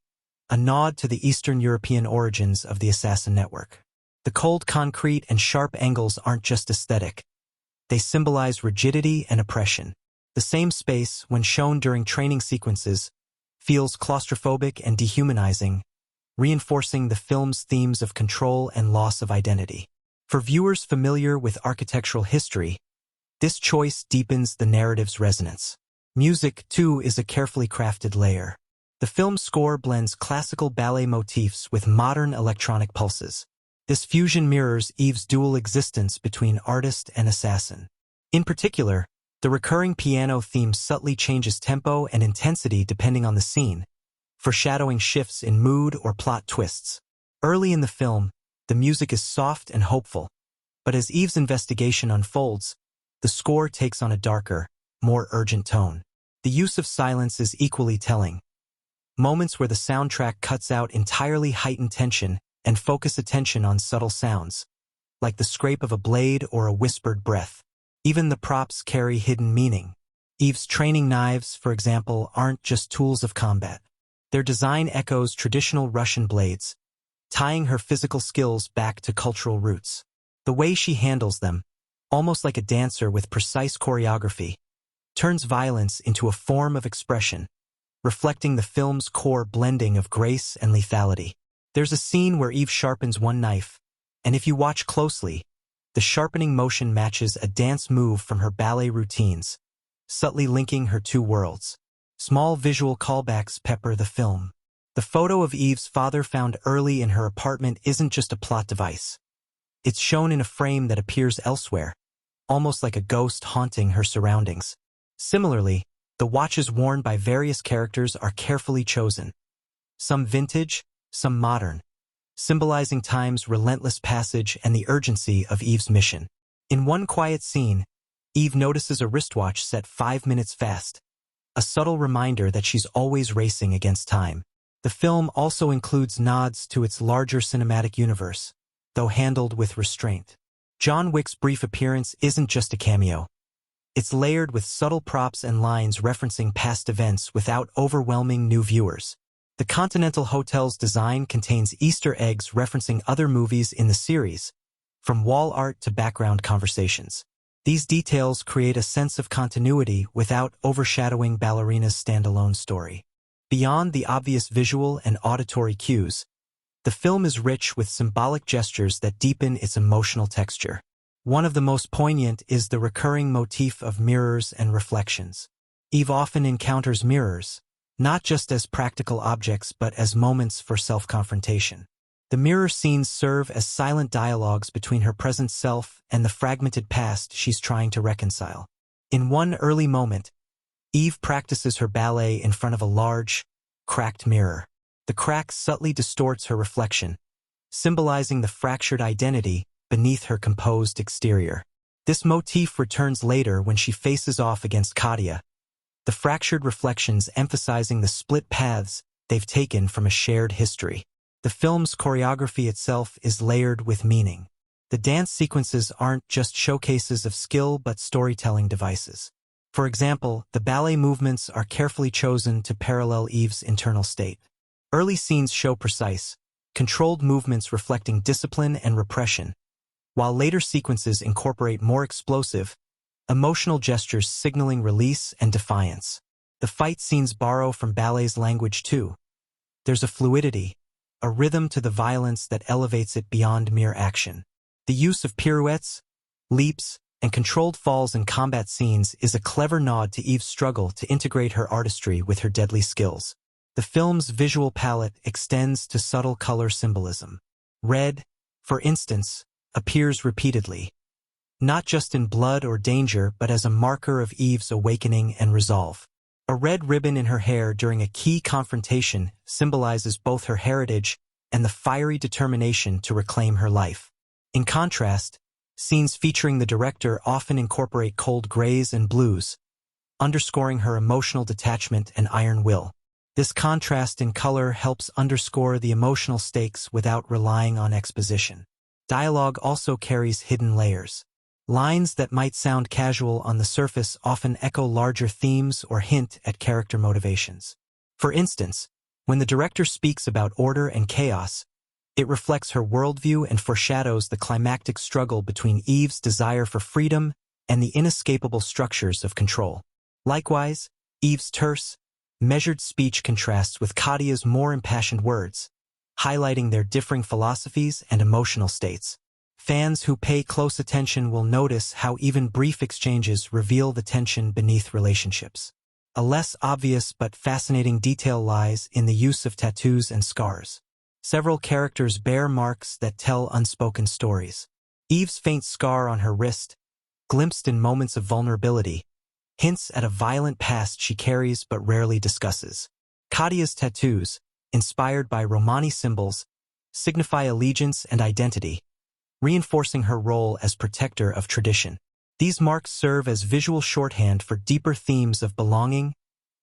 a nod to the Eastern European origins of the assassin network. The cold concrete and sharp angles aren't just aesthetic. They symbolize rigidity and oppression. The same space, when shown during training sequences, feels claustrophobic and dehumanizing, reinforcing the film's themes of control and loss of identity. For viewers familiar with architectural history, this choice deepens the narrative's resonance. Music, too, is a carefully crafted layer. The film's score blends classical ballet motifs with modern electronic pulses. This fusion mirrors Eve's dual existence between artist and assassin. In particular, the recurring piano theme subtly changes tempo and intensity depending on the scene, foreshadowing shifts in mood or plot twists. Early in the film, the music is soft and hopeful, but as Eve's investigation unfolds, the score takes on a darker, more urgent tone. The use of silence is equally telling. Moments where the soundtrack cuts out entirely heighten tension and focus attention on subtle sounds, like the scrape of a blade or a whispered breath. Even the props carry hidden meaning. Eve's training knives, for example, aren't just tools of combat. Their design echoes traditional Russian blades, tying her physical skills back to cultural roots. The way she handles them, almost like a dancer with precise choreography, turns violence into a form of expression, reflecting the film's core blending of grace and lethality. There's a scene where Eve sharpens one knife, and if you watch closely, the sharpening motion matches a dance move from her ballet routines, subtly linking her two worlds. Small visual callbacks pepper the film. The photo of Eve's father found early in her apartment isn't just a plot device. It's shown in a frame that appears elsewhere, almost like a ghost haunting her surroundings. Similarly, the watches worn by various characters are carefully chosen. Some vintage, some modern, symbolizing time's relentless passage and the urgency of Eve's mission. In one quiet scene, Eve notices a wristwatch set 5 minutes fast, a subtle reminder that she's always racing against time. The film also includes nods to its larger cinematic universe, though handled with restraint. John Wick's brief appearance isn't just a cameo. It's layered with subtle props and lines referencing past events without overwhelming new viewers. The Continental Hotel's design contains Easter eggs referencing other movies in the series, from wall art to background conversations. These details create a sense of continuity without overshadowing Ballerina's standalone story. Beyond the obvious visual and auditory cues, the film is rich with symbolic gestures that deepen its emotional texture. One of the most poignant is the recurring motif of mirrors and reflections. Eve often encounters mirrors, not just as practical objects but as moments for self-confrontation. The mirror scenes serve as silent dialogues between her present self and the fragmented past she's trying to reconcile. In one early moment, Eve practices her ballet in front of a large, cracked mirror. The crack subtly distorts her reflection, symbolizing the fractured identity beneath her composed exterior. This motif returns later when she faces off against Katia, the fractured reflections emphasizing the split paths they've taken from a shared history. The film's choreography itself is layered with meaning. The dance sequences aren't just showcases of skill but storytelling devices. For example, the ballet movements are carefully chosen to parallel Eve's internal state. Early scenes show precise, controlled movements reflecting discipline and repression, while later sequences incorporate more explosive, emotional gestures signaling release and defiance. The fight scenes borrow from ballet's language too. There's a fluidity, a rhythm to the violence that elevates it beyond mere action. The use of pirouettes, leaps, and controlled falls in combat scenes is a clever nod to Eve's struggle to integrate her artistry with her deadly skills. The film's visual palette extends to subtle color symbolism. Red, for instance, appears repeatedly, not just in blood or danger but as a marker of Eve's awakening and resolve. A red ribbon in her hair during a key confrontation symbolizes both her heritage and the fiery determination to reclaim her life. In contrast, scenes featuring the director often incorporate cold grays and blues, underscoring her emotional detachment and iron will. This contrast in color helps underscore the emotional stakes without relying on exposition. Dialogue also carries hidden layers. Lines that might sound casual on the surface often echo larger themes or hint at character motivations. For instance, when the director speaks about order and chaos, it reflects her worldview and foreshadows the climactic struggle between Eve's desire for freedom and the inescapable structures of control. Likewise, Eve's terse, measured speech contrasts with Kadia's more impassioned words, highlighting their differing philosophies and emotional states. Fans who pay close attention will notice how even brief exchanges reveal the tension beneath relationships. A less obvious but fascinating detail lies in the use of tattoos and scars. Several characters bear marks that tell unspoken stories. Eve's faint scar on her wrist, glimpsed in moments of vulnerability, hints at a violent past she carries but rarely discusses. Kadia's tattoos, inspired by Romani symbols, signify allegiance and identity, reinforcing her role as protector of tradition. These marks serve as visual shorthand for deeper themes of belonging,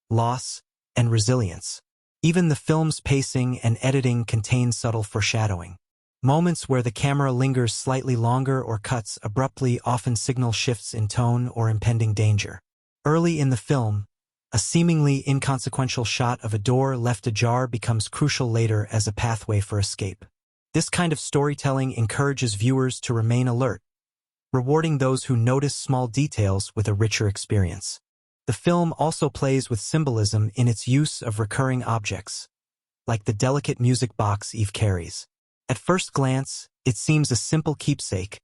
loss, and resilience. Even the film's pacing and editing contain subtle foreshadowing. Moments where the camera lingers slightly longer or cuts abruptly often signal shifts in tone or impending danger. Early in the film, a seemingly inconsequential shot of a door left ajar becomes crucial later as a pathway for escape. This kind of storytelling encourages viewers to remain alert, rewarding those who notice small details with a richer experience. The film also plays with symbolism in its use of recurring objects, like the delicate music box Eve carries. At first glance, it seems a simple keepsake,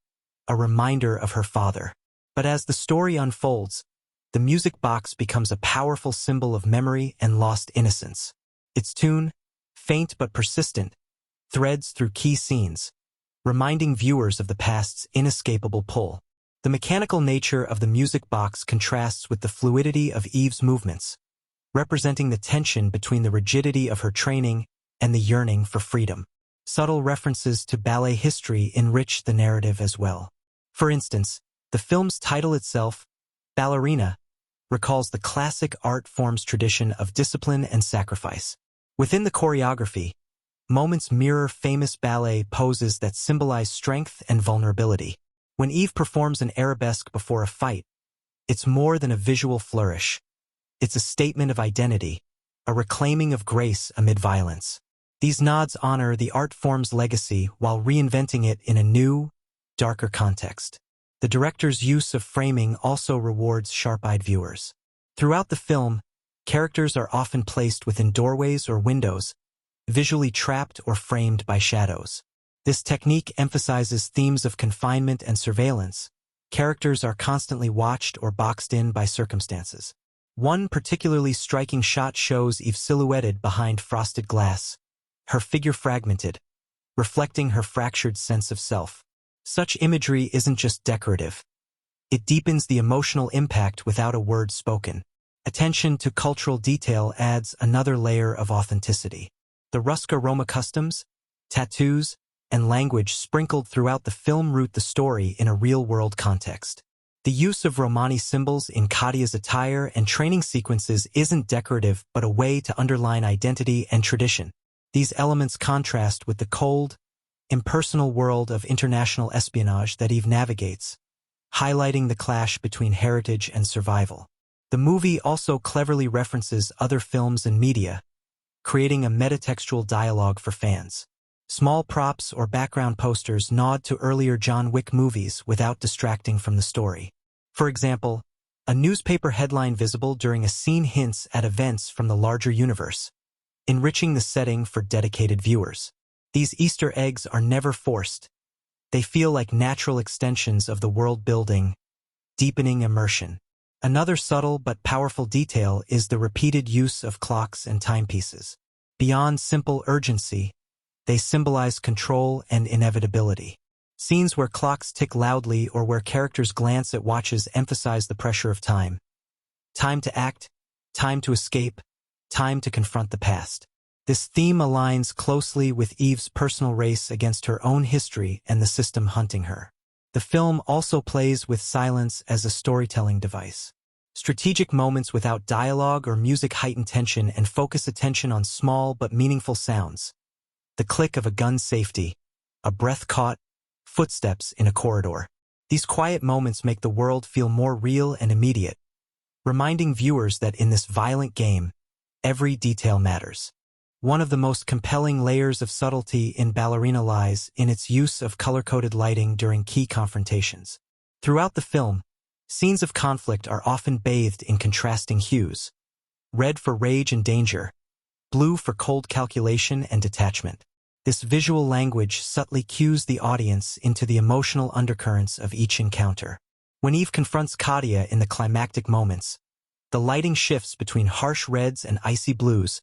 a reminder of her father. But as the story unfolds, the music box becomes a powerful symbol of memory and lost innocence. Its tune, faint but persistent, threads through key scenes, reminding viewers of the past's inescapable pull. The mechanical nature of the music box contrasts with the fluidity of Eve's movements, representing the tension between the rigidity of her training and the yearning for freedom. Subtle references to ballet history enrich the narrative as well. For instance, the film's title itself, Ballerina, recalls the classic art form's tradition of discipline and sacrifice. Within the choreography, moments mirror famous ballet poses that symbolize strength and vulnerability. When Eve performs an arabesque before a fight, it's more than a visual flourish. It's a statement of identity, a reclaiming of grace amid violence. These nods honor the art form's legacy while reinventing it in a new, darker context. The director's use of framing also rewards sharp-eyed viewers. Throughout the film, characters are often placed within doorways or windows, visually trapped or framed by shadows. This technique emphasizes themes of confinement and surveillance. Characters are constantly watched or boxed in by circumstances. One particularly striking shot shows Eve silhouetted behind frosted glass, her figure fragmented, reflecting her fractured sense of self. Such imagery isn't just decorative. It deepens the emotional impact without a word spoken. Attention to cultural detail adds another layer of authenticity. The Ruska Roma customs, tattoos, and language sprinkled throughout the film root the story in a real-world context. The use of Romani symbols in Kadia's attire and training sequences isn't decorative but a way to underline identity and tradition. These elements contrast with the cold, impersonal world of international espionage that Eve navigates, highlighting the clash between heritage and survival. The movie also cleverly references other films and media, creating a metatextual dialogue for fans. Small props or background posters nod to earlier John Wick movies without distracting from the story. For example, a newspaper headline visible during a scene hints at events from the larger universe, enriching the setting for dedicated viewers. These Easter eggs are never forced. They feel like natural extensions of the world building, deepening immersion. Another subtle but powerful detail is the repeated use of clocks and timepieces. Beyond simple urgency, they symbolize control and inevitability. Scenes where clocks tick loudly or where characters glance at watches emphasize the pressure of time. Time to act, time to escape, time to confront the past. This theme aligns closely with Eve's personal race against her own history and the system hunting her. The film also plays with silence as a storytelling device. Strategic moments without dialogue or music heighten tension and focus attention on small but meaningful sounds. The click of a gun's safety, a breath caught, footsteps in a corridor. These quiet moments make the world feel more real and immediate, reminding viewers that in this violent game, every detail matters. One of the most compelling layers of subtlety in Ballerina lies in its use of color-coded lighting during key confrontations. Throughout the film, scenes of conflict are often bathed in contrasting hues. Red for rage and danger, blue for cold calculation and detachment. This visual language subtly cues the audience into the emotional undercurrents of each encounter. When Eve confronts Katia in the climactic moments, the lighting shifts between harsh reds and icy blues,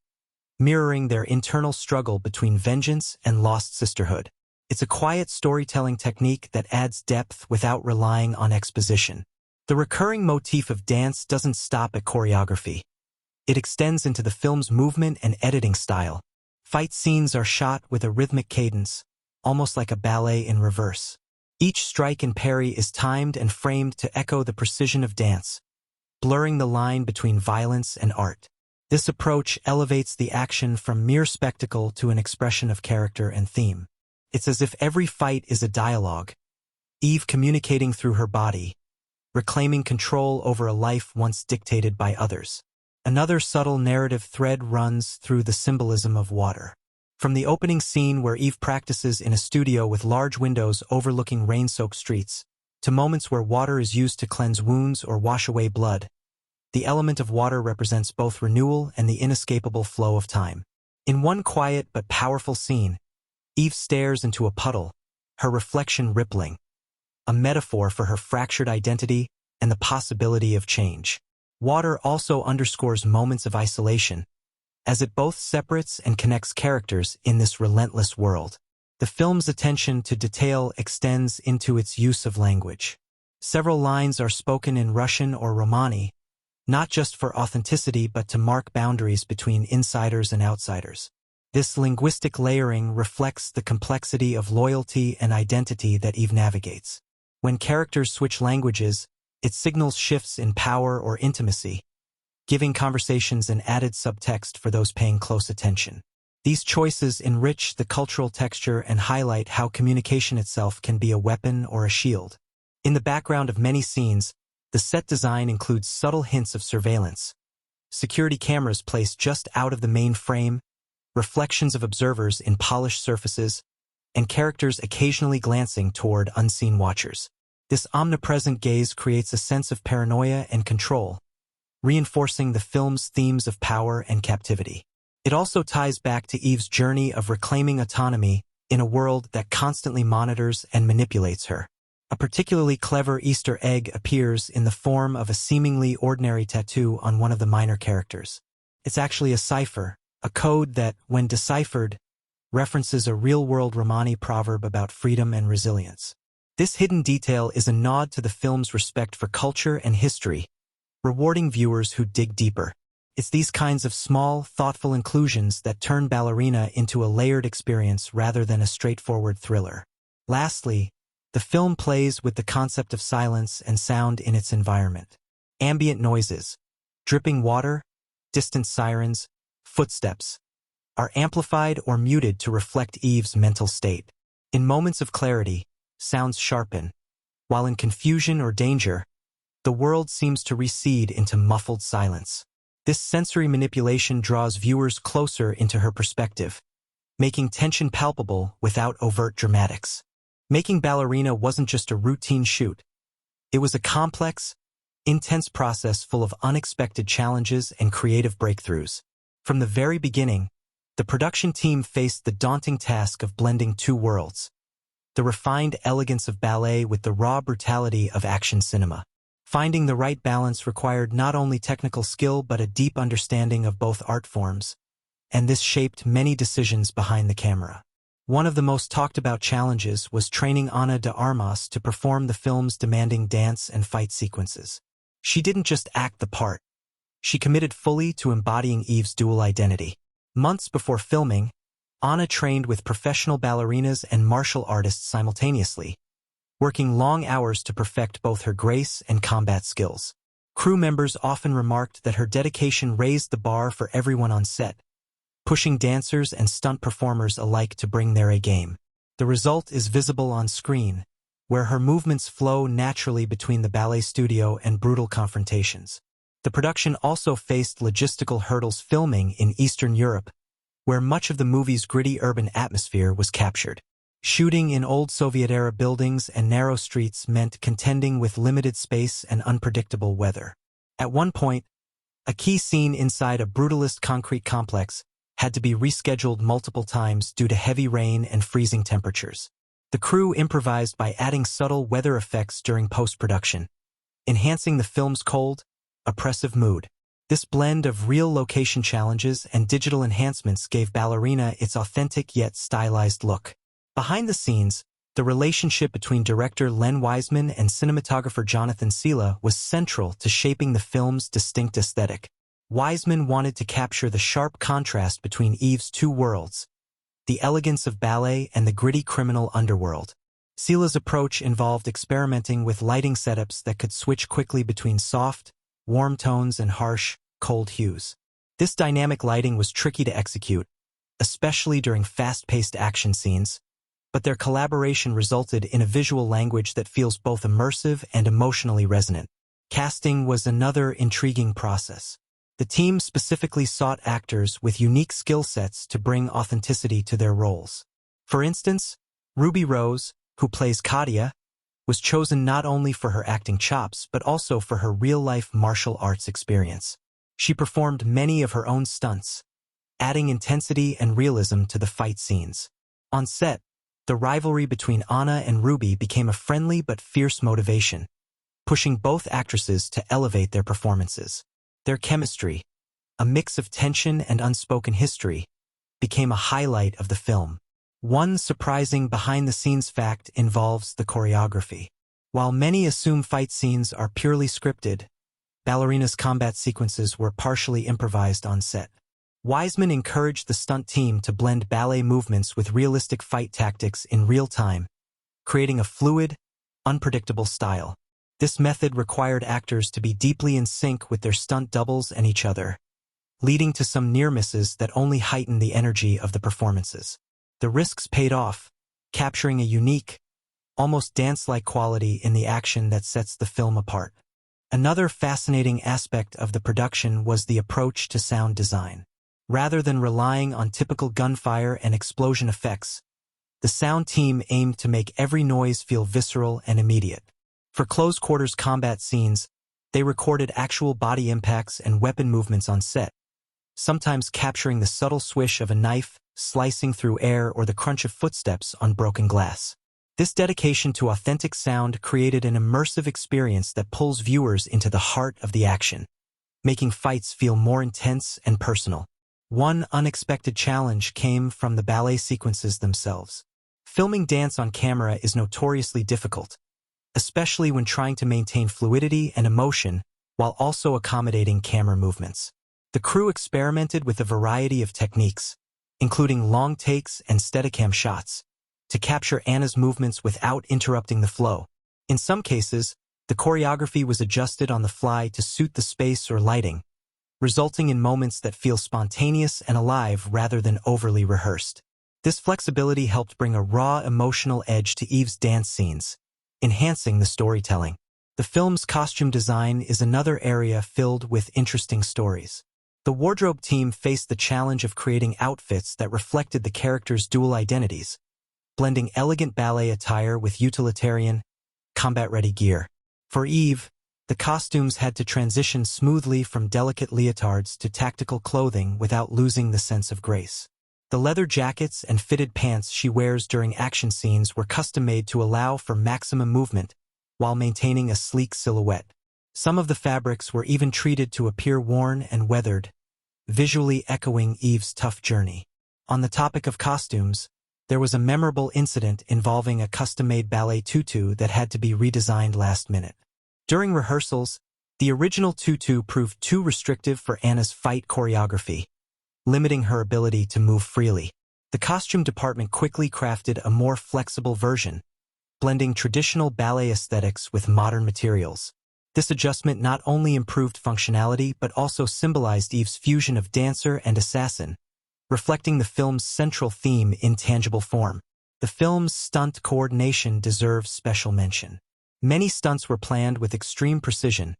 mirroring their internal struggle between vengeance and lost sisterhood. It's a quiet storytelling technique that adds depth without relying on exposition. The recurring motif of dance doesn't stop at choreography. It extends into the film's movement and editing style. Fight scenes are shot with a rhythmic cadence, almost like a ballet in reverse. Each strike and parry is timed and framed to echo the precision of dance, blurring the line between violence and art. This approach elevates the action from mere spectacle to an expression of character and theme. It's as if every fight is a dialogue, Eve communicating through her body, reclaiming control over a life once dictated by others. Another subtle narrative thread runs through the symbolism of water. From the opening scene where Eve practices in a studio with large windows overlooking rain-soaked streets, to moments where water is used to cleanse wounds or wash away blood, the element of water represents both renewal and the inescapable flow of time. In one quiet but powerful scene, Eve stares into a puddle, her reflection rippling, a metaphor for her fractured identity and the possibility of change. Water also underscores moments of isolation, as it both separates and connects characters in this relentless world. The film's attention to detail extends into its use of language. Several lines are spoken in Russian or Romani, not just for authenticity but to mark boundaries between insiders and outsiders. This linguistic layering reflects the complexity of loyalty and identity that Eve navigates. When characters switch languages, it signals shifts in power or intimacy, giving conversations an added subtext for those paying close attention. These choices enrich the cultural texture and highlight how communication itself can be a weapon or a shield. In the background of many scenes, the set design includes subtle hints of surveillance. Security cameras placed just out of the main frame, reflections of observers in polished surfaces, and characters occasionally glancing toward unseen watchers. This omnipresent gaze creates a sense of paranoia and control, reinforcing the film's themes of power and captivity. It also ties back to Eve's journey of reclaiming autonomy in a world that constantly monitors and manipulates her. A particularly clever Easter egg appears in the form of a seemingly ordinary tattoo on one of the minor characters. It's actually a cipher, a code that, when deciphered, references a real-world Romani proverb about freedom and resilience. This hidden detail is a nod to the film's respect for culture and history, rewarding viewers who dig deeper. It's these kinds of small, thoughtful inclusions that turn Ballerina into a layered experience rather than a straightforward thriller. Lastly, the film plays with the concept of silence and sound in its environment. Ambient noises, dripping water, distant sirens, footsteps, are amplified or muted to reflect Eve's mental state. In moments of clarity, sounds sharpen, while in confusion or danger, the world seems to recede into muffled silence. This sensory manipulation draws viewers closer into her perspective, making tension palpable without overt dramatics. Making Ballerina wasn't just a routine shoot. It was a complex, intense process full of unexpected challenges and creative breakthroughs. From the very beginning, the production team faced the daunting task of blending two worlds: the refined elegance of ballet with the raw brutality of action cinema. Finding the right balance required not only technical skill but a deep understanding of both art forms, and this shaped many decisions behind the camera. One of the most talked about challenges was training Ana de Armas to perform the film's demanding dance and fight sequences. She didn't just act the part. She committed fully to embodying Eve's dual identity. Months before filming, Ana trained with professional ballerinas and martial artists simultaneously, working long hours to perfect both her grace and combat skills. Crew members often remarked that her dedication raised the bar for everyone on set, pushing dancers and stunt performers alike to bring their A game. The result is visible on screen, where her movements flow naturally between the ballet studio and brutal confrontations. The production also faced logistical hurdles filming in Eastern Europe, where much of the movie's gritty urban atmosphere was captured. Shooting in old Soviet-era buildings and narrow streets meant contending with limited space and unpredictable weather. At one point, a key scene inside a brutalist concrete complex had to be rescheduled multiple times due to heavy rain and freezing temperatures. The crew improvised by adding subtle weather effects during post-production, enhancing the film's cold, oppressive mood. This blend of real location challenges and digital enhancements gave Ballerina its authentic yet stylized look. Behind the scenes, the relationship between director Len Wiseman and cinematographer Jonathan Sela was central to shaping the film's distinct aesthetic. Wiseman wanted to capture the sharp contrast between Eve's two worlds, the elegance of ballet and the gritty criminal underworld. Sela's approach involved experimenting with lighting setups that could switch quickly between soft, warm tones and harsh, cold hues. This dynamic lighting was tricky to execute, especially during fast-paced action scenes, but their collaboration resulted in a visual language that feels both immersive and emotionally resonant. Casting was another intriguing process. The team specifically sought actors with unique skill sets to bring authenticity to their roles. For instance, Ruby Rose, who plays Katia, was chosen not only for her acting chops but also for her real-life martial arts experience. She performed many of her own stunts, adding intensity and realism to the fight scenes. On set, the rivalry between Ana and Ruby became a friendly but fierce motivation, pushing both actresses to elevate their performances. Their chemistry, a mix of tension and unspoken history, became a highlight of the film. One surprising behind-the-scenes fact involves the choreography. While many assume fight scenes are purely scripted, Ballerina's combat sequences were partially improvised on set. Wiseman encouraged the stunt team to blend ballet movements with realistic fight tactics in real time, creating a fluid, unpredictable style. This method required actors to be deeply in sync with their stunt doubles and each other, leading to some near misses that only heightened the energy of the performances. The risks paid off, capturing a unique, almost dance-like quality in the action that sets the film apart. Another fascinating aspect of the production was the approach to sound design. Rather than relying on typical gunfire and explosion effects, the sound team aimed to make every noise feel visceral and immediate. For close-quarters combat scenes, they recorded actual body impacts and weapon movements on set, sometimes capturing the subtle swish of a knife slicing through air or the crunch of footsteps on broken glass. This dedication to authentic sound created an immersive experience that pulls viewers into the heart of the action, making fights feel more intense and personal. One unexpected challenge came from the ballet sequences themselves. Filming dance on camera is notoriously difficult, especially when trying to maintain fluidity and emotion while also accommodating camera movements. The crew experimented with a variety of techniques, including long takes and Steadicam shots, to capture Anna's movements without interrupting the flow. In some cases, the choreography was adjusted on the fly to suit the space or lighting, resulting in moments that feel spontaneous and alive rather than overly rehearsed. This flexibility helped bring a raw emotional edge to Eve's dance scenes, enhancing the storytelling. The film's costume design is another area filled with interesting stories. The wardrobe team faced the challenge of creating outfits that reflected the characters' dual identities, blending elegant ballet attire with utilitarian, combat-ready gear. For Eve, the costumes had to transition smoothly from delicate leotards to tactical clothing without losing the sense of grace. The leather jackets and fitted pants she wears during action scenes were custom-made to allow for maximum movement while maintaining a sleek silhouette. Some of the fabrics were even treated to appear worn and weathered, visually echoing Eve's tough journey. On the topic of costumes, there was a memorable incident involving a custom-made ballet tutu that had to be redesigned last minute. During rehearsals, the original tutu proved too restrictive for Anna's fight choreography, limiting her ability to move freely. The costume department quickly crafted a more flexible version, blending traditional ballet aesthetics with modern materials. This adjustment not only improved functionality but also symbolized Eve's fusion of dancer and assassin, reflecting the film's central theme in tangible form. The film's stunt coordination deserves special mention. Many stunts were planned with extreme precision,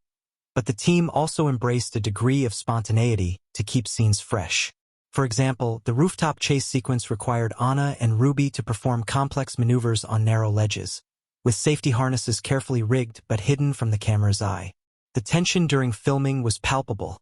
but the team also embraced a degree of spontaneity to keep scenes fresh. For example, the rooftop chase sequence required Anna and Ruby to perform complex maneuvers on narrow ledges, with safety harnesses carefully rigged but hidden from the camera's eye. The tension during filming was palpable,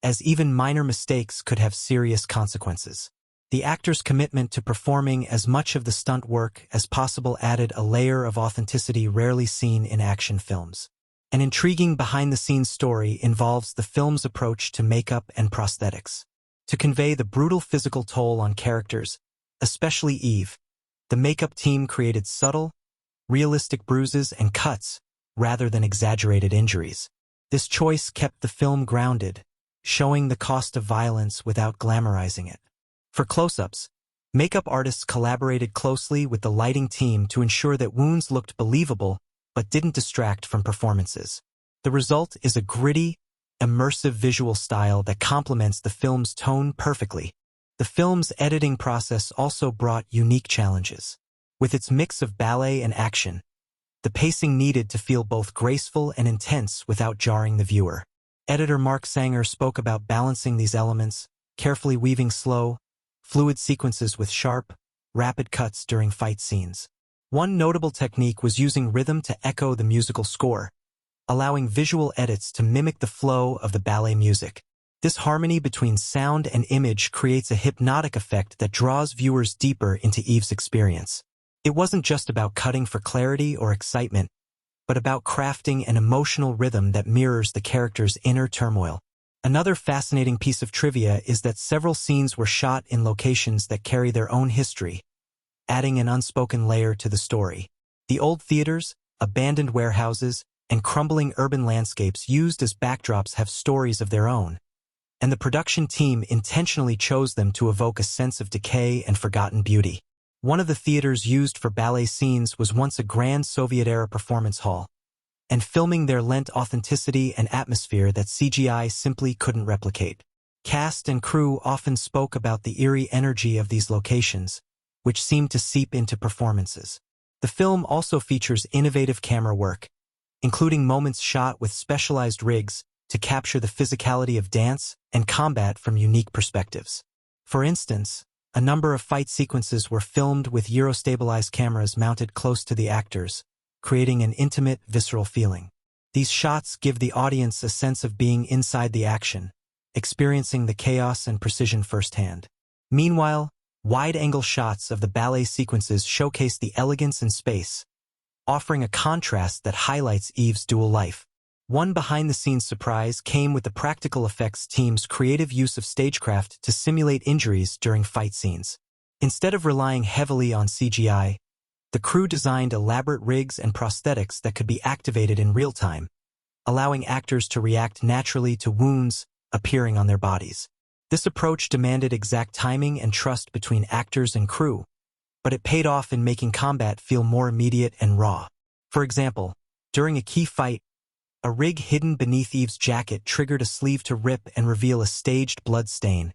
as even minor mistakes could have serious consequences. The actors' commitment to performing as much of the stunt work as possible added a layer of authenticity rarely seen in action films. An intriguing behind-the-scenes story involves the film's approach to makeup and prosthetics. To convey the brutal physical toll on characters, especially Eve, the makeup team created subtle, realistic bruises and cuts rather than exaggerated injuries. This choice kept the film grounded, showing the cost of violence without glamorizing it. For close-ups, makeup artists collaborated closely with the lighting team to ensure that wounds looked believable but didn't distract from performances. The result is a gritty, immersive visual style that complements the film's tone perfectly. The film's editing process also brought unique challenges. With its mix of ballet and action, the pacing needed to feel both graceful and intense without jarring the viewer. Editor Mark Sanger spoke about balancing these elements, carefully weaving slow, fluid sequences with sharp, rapid cuts during fight scenes. One notable technique was using rhythm to echo the musical score, allowing visual edits to mimic the flow of the ballet music. This harmony between sound and image creates a hypnotic effect that draws viewers deeper into Eve's experience. It wasn't just about cutting for clarity or excitement, but about crafting an emotional rhythm that mirrors the character's inner turmoil. Another fascinating piece of trivia is that several scenes were shot in locations that carry their own history, adding an unspoken layer to the story. The old theaters, abandoned warehouses, and crumbling urban landscapes used as backdrops have stories of their own, and the production team intentionally chose them to evoke a sense of decay and forgotten beauty. One of the theaters used for ballet scenes was once a grand Soviet-era performance hall, and filming there lent authenticity and atmosphere that CGI simply couldn't replicate. Cast and crew often spoke about the eerie energy of these locations, which seemed to seep into performances. The film also features innovative camera work, including moments shot with specialized rigs to capture the physicality of dance and combat from unique perspectives. For instance, a number of fight sequences were filmed with Euro-stabilized cameras mounted close to the actors, creating an intimate, visceral feeling. These shots give the audience a sense of being inside the action, experiencing the chaos and precision firsthand. Meanwhile, wide-angle shots of the ballet sequences showcase the elegance and space, offering a contrast that highlights Eve's dual life. One behind-the-scenes surprise came with the practical effects team's creative use of stagecraft to simulate injuries during fight scenes. Instead of relying heavily on CGI, the crew designed elaborate rigs and prosthetics that could be activated in real time, allowing actors to react naturally to wounds appearing on their bodies. This approach demanded exact timing and trust between actors and crew, but it paid off in making combat feel more immediate and raw. For example, during a key fight, a rig hidden beneath Eve's jacket triggered a sleeve to rip and reveal a staged blood stain,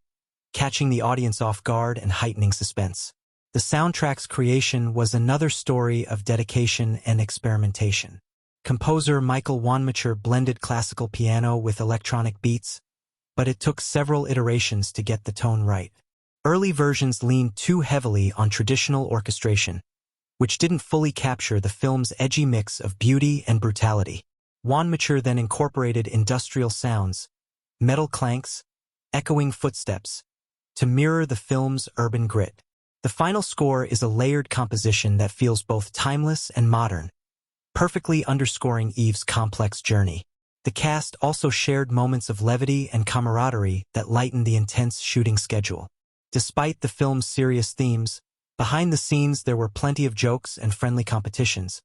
catching the audience off guard and heightening suspense. The soundtrack's creation was another story of dedication and experimentation. Composer Michael Wanmacher blended classical piano with electronic beats, but it took several iterations to get the tone right. Early versions leaned too heavily on traditional orchestration, which didn't fully capture the film's edgy mix of beauty and brutality. Iwanyk then incorporated industrial sounds, metal clanks, echoing footsteps, to mirror the film's urban grit. The final score is a layered composition that feels both timeless and modern, perfectly underscoring Eve's complex journey. The cast also shared moments of levity and camaraderie that lightened the intense shooting schedule. Despite the film's serious themes, behind the scenes there were plenty of jokes and friendly competitions,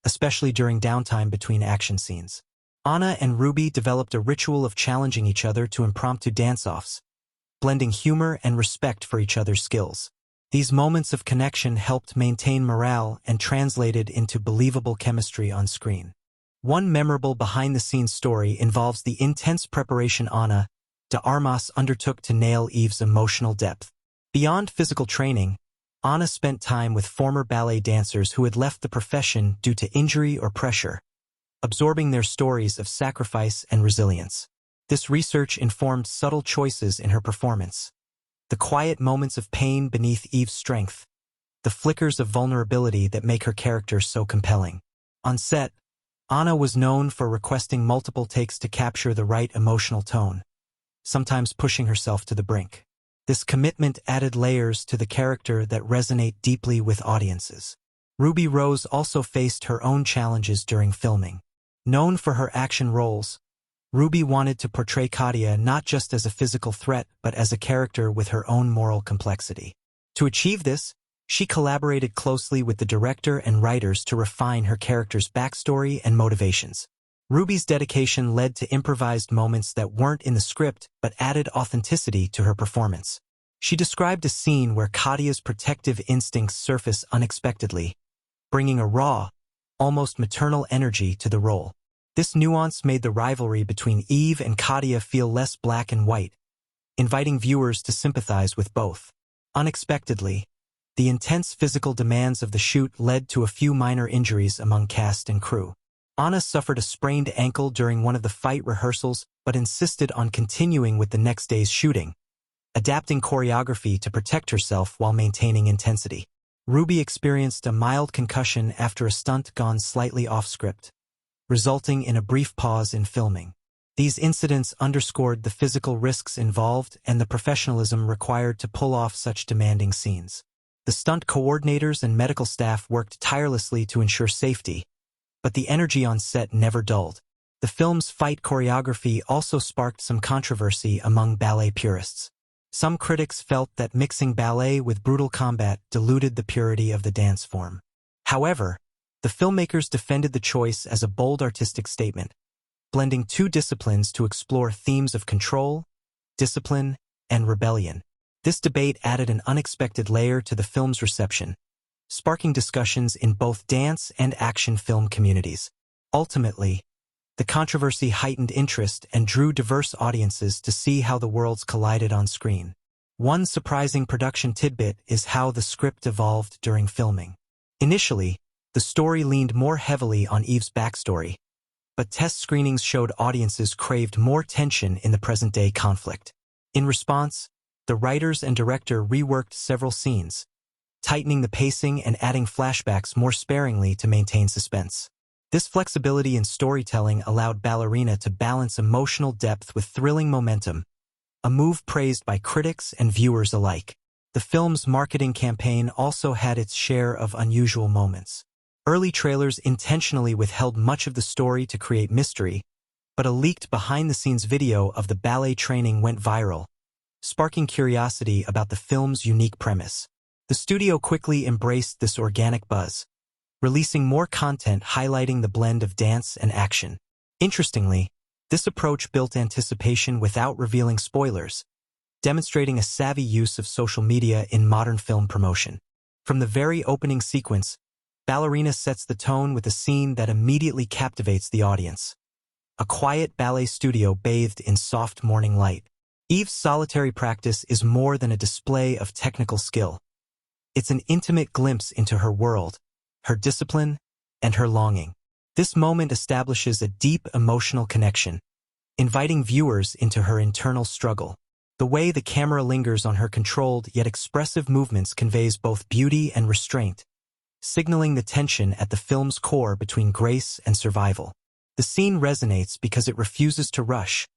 especially during downtime between action scenes. Anna and Ruby developed a ritual of challenging each other to impromptu dance-offs, blending humor and respect for each other's skills. These moments of connection helped maintain morale and translated into believable chemistry on screen. One memorable behind-the-scenes story involves the intense preparation Anna de Armas undertook to nail Eve's emotional depth. Beyond physical training, Anna spent time with former ballet dancers who had left the profession due to injury or pressure, absorbing their stories of sacrifice and resilience. This research informed subtle choices in her performance. The quiet moments of pain beneath Eve's strength, the flickers of vulnerability that make her character so compelling. On set, Anna was known for requesting multiple takes to capture the right emotional tone, sometimes pushing herself to the brink. This commitment added layers to the character that resonate deeply with audiences. Ruby Rose also faced her own challenges during filming. Known for her action roles, Ruby wanted to portray Katia not just as a physical threat but as a character with her own moral complexity. To achieve this, she collaborated closely with the director and writers to refine her character's backstory and motivations. Ruby's dedication led to improvised moments that weren't in the script but added authenticity to her performance. She described a scene where Katia's protective instincts surface unexpectedly, bringing a raw, almost maternal energy to the role. This nuance made the rivalry between Eve and Katia feel less black and white, inviting viewers to sympathize with both. Unexpectedly, the intense physical demands of the shoot led to a few minor injuries among cast and crew. Anna suffered a sprained ankle during one of the fight rehearsals but insisted on continuing with the next day's shooting, adapting choreography to protect herself while maintaining intensity. Ruby experienced a mild concussion after a stunt gone slightly off-script, resulting in a brief pause in filming. These incidents underscored the physical risks involved and the professionalism required to pull off such demanding scenes. The stunt coordinators and medical staff worked tirelessly to ensure safety, but the energy on set never dulled. The film's fight choreography also sparked some controversy among ballet purists. Some critics felt that mixing ballet with brutal combat diluted the purity of the dance form. However, the filmmakers defended the choice as a bold artistic statement, blending two disciplines to explore themes of control, discipline, and rebellion. This debate added an unexpected layer to the film's reception, sparking discussions in both dance and action film communities. Ultimately, the controversy heightened interest and drew diverse audiences to see how the worlds collided on screen. One surprising production tidbit is how the script evolved during filming. Initially, the story leaned more heavily on Eve's backstory, but test screenings showed audiences craved more tension in the present-day conflict. In response, the writers and director reworked several scenes, tightening the pacing and adding flashbacks more sparingly to maintain suspense. This flexibility in storytelling allowed Ballerina to balance emotional depth with thrilling momentum, a move praised by critics and viewers alike. The film's marketing campaign also had its share of unusual moments. Early trailers intentionally withheld much of the story to create mystery, but a leaked behind-the-scenes video of the ballet training went viral, sparking curiosity about the film's unique premise. The studio quickly embraced this organic buzz, releasing more content highlighting the blend of dance and action. Interestingly, this approach built anticipation without revealing spoilers, demonstrating a savvy use of social media in modern film promotion. From the very opening sequence, Ballerina sets the tone with a scene that immediately captivates the audience. A quiet ballet studio bathed in soft morning light. Eve's solitary practice is more than a display of technical skill. It's an intimate glimpse into her world, her discipline, and her longing. This moment establishes a deep emotional connection, inviting viewers into her internal struggle. The way the camera lingers on her controlled yet expressive movements conveys both beauty and restraint, signaling the tension at the film's core between grace and survival. The scene resonates because it refuses to rush,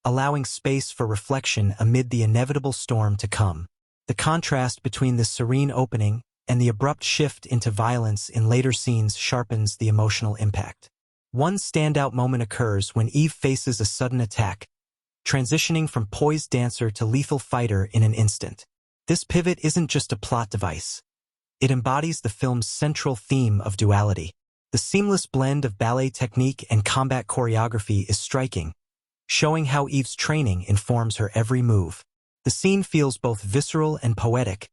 allowing space for reflection amid the inevitable storm to come. The contrast between this serene opening and the abrupt shift into violence in later scenes sharpens the emotional impact. One standout moment occurs when Eve faces a sudden attack, transitioning from poised dancer to lethal fighter in an instant. This pivot isn't just a plot device. It embodies the film's central theme of duality. The seamless blend of ballet technique and combat choreography is striking, showing how Eve's training informs her every move. The scene feels both visceral and poetic,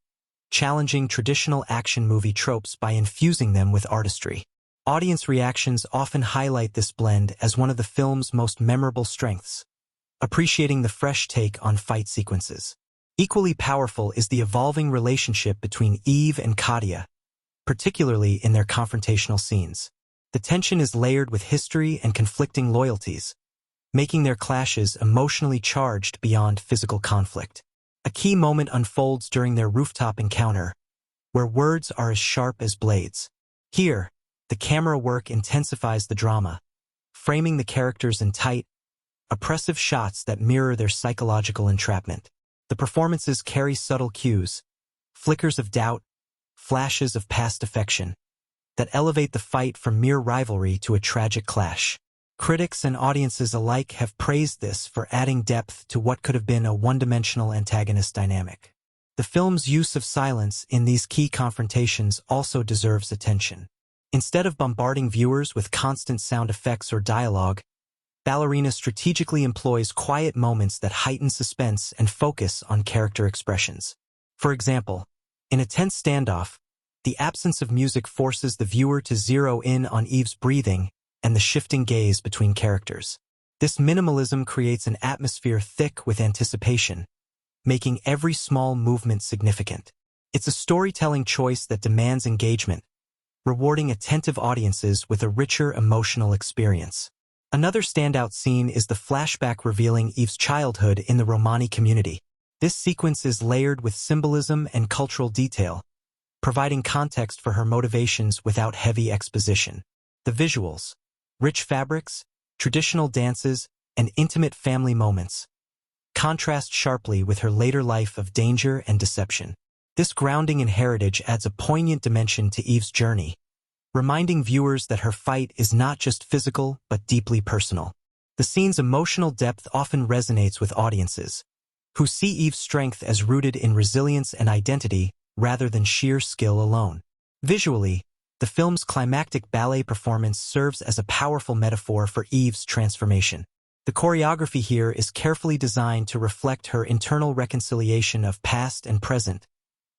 challenging traditional action movie tropes by infusing them with artistry. Audience reactions often highlight this blend as one of the film's most memorable strengths, appreciating the fresh take on fight sequences. Equally powerful is the evolving relationship between Eve and Katia, particularly in their confrontational scenes. The tension is layered with history and conflicting loyalties, making their clashes emotionally charged beyond physical conflict. A key moment unfolds during their rooftop encounter, where words are as sharp as blades. Here, the camera work intensifies the drama, framing the characters in tight, oppressive shots that mirror their psychological entrapment. The performances carry subtle cues, flickers of doubt, flashes of past affection, that elevate the fight from mere rivalry to a tragic clash. Critics and audiences alike have praised this for adding depth to what could have been a one-dimensional antagonist dynamic. The film's use of silence in these key confrontations also deserves attention. Instead of bombarding viewers with constant sound effects or dialogue, Ballerina strategically employs quiet moments that heighten suspense and focus on character expressions. For example, in a tense standoff, the absence of music forces the viewer to zero in on Eve's breathing and the shifting gaze between characters. This minimalism creates an atmosphere thick with anticipation, making every small movement significant. It's a storytelling choice that demands engagement, rewarding attentive audiences with a richer emotional experience. Another standout scene is the flashback revealing Eve's childhood in the Romani community. This sequence is layered with symbolism and cultural detail, providing context for her motivations without heavy exposition. The visuals, rich fabrics, traditional dances, and intimate family moments contrast sharply with her later life of danger and deception. This grounding in heritage adds a poignant dimension to Eve's journey, reminding viewers that her fight is not just physical but deeply personal. The scene's emotional depth often resonates with audiences, who see Eve's strength as rooted in resilience and identity rather than sheer skill alone. Visually, the film's climactic ballet performance serves as a powerful metaphor for Eve's transformation. The choreography here is carefully designed to reflect her internal reconciliation of past and present,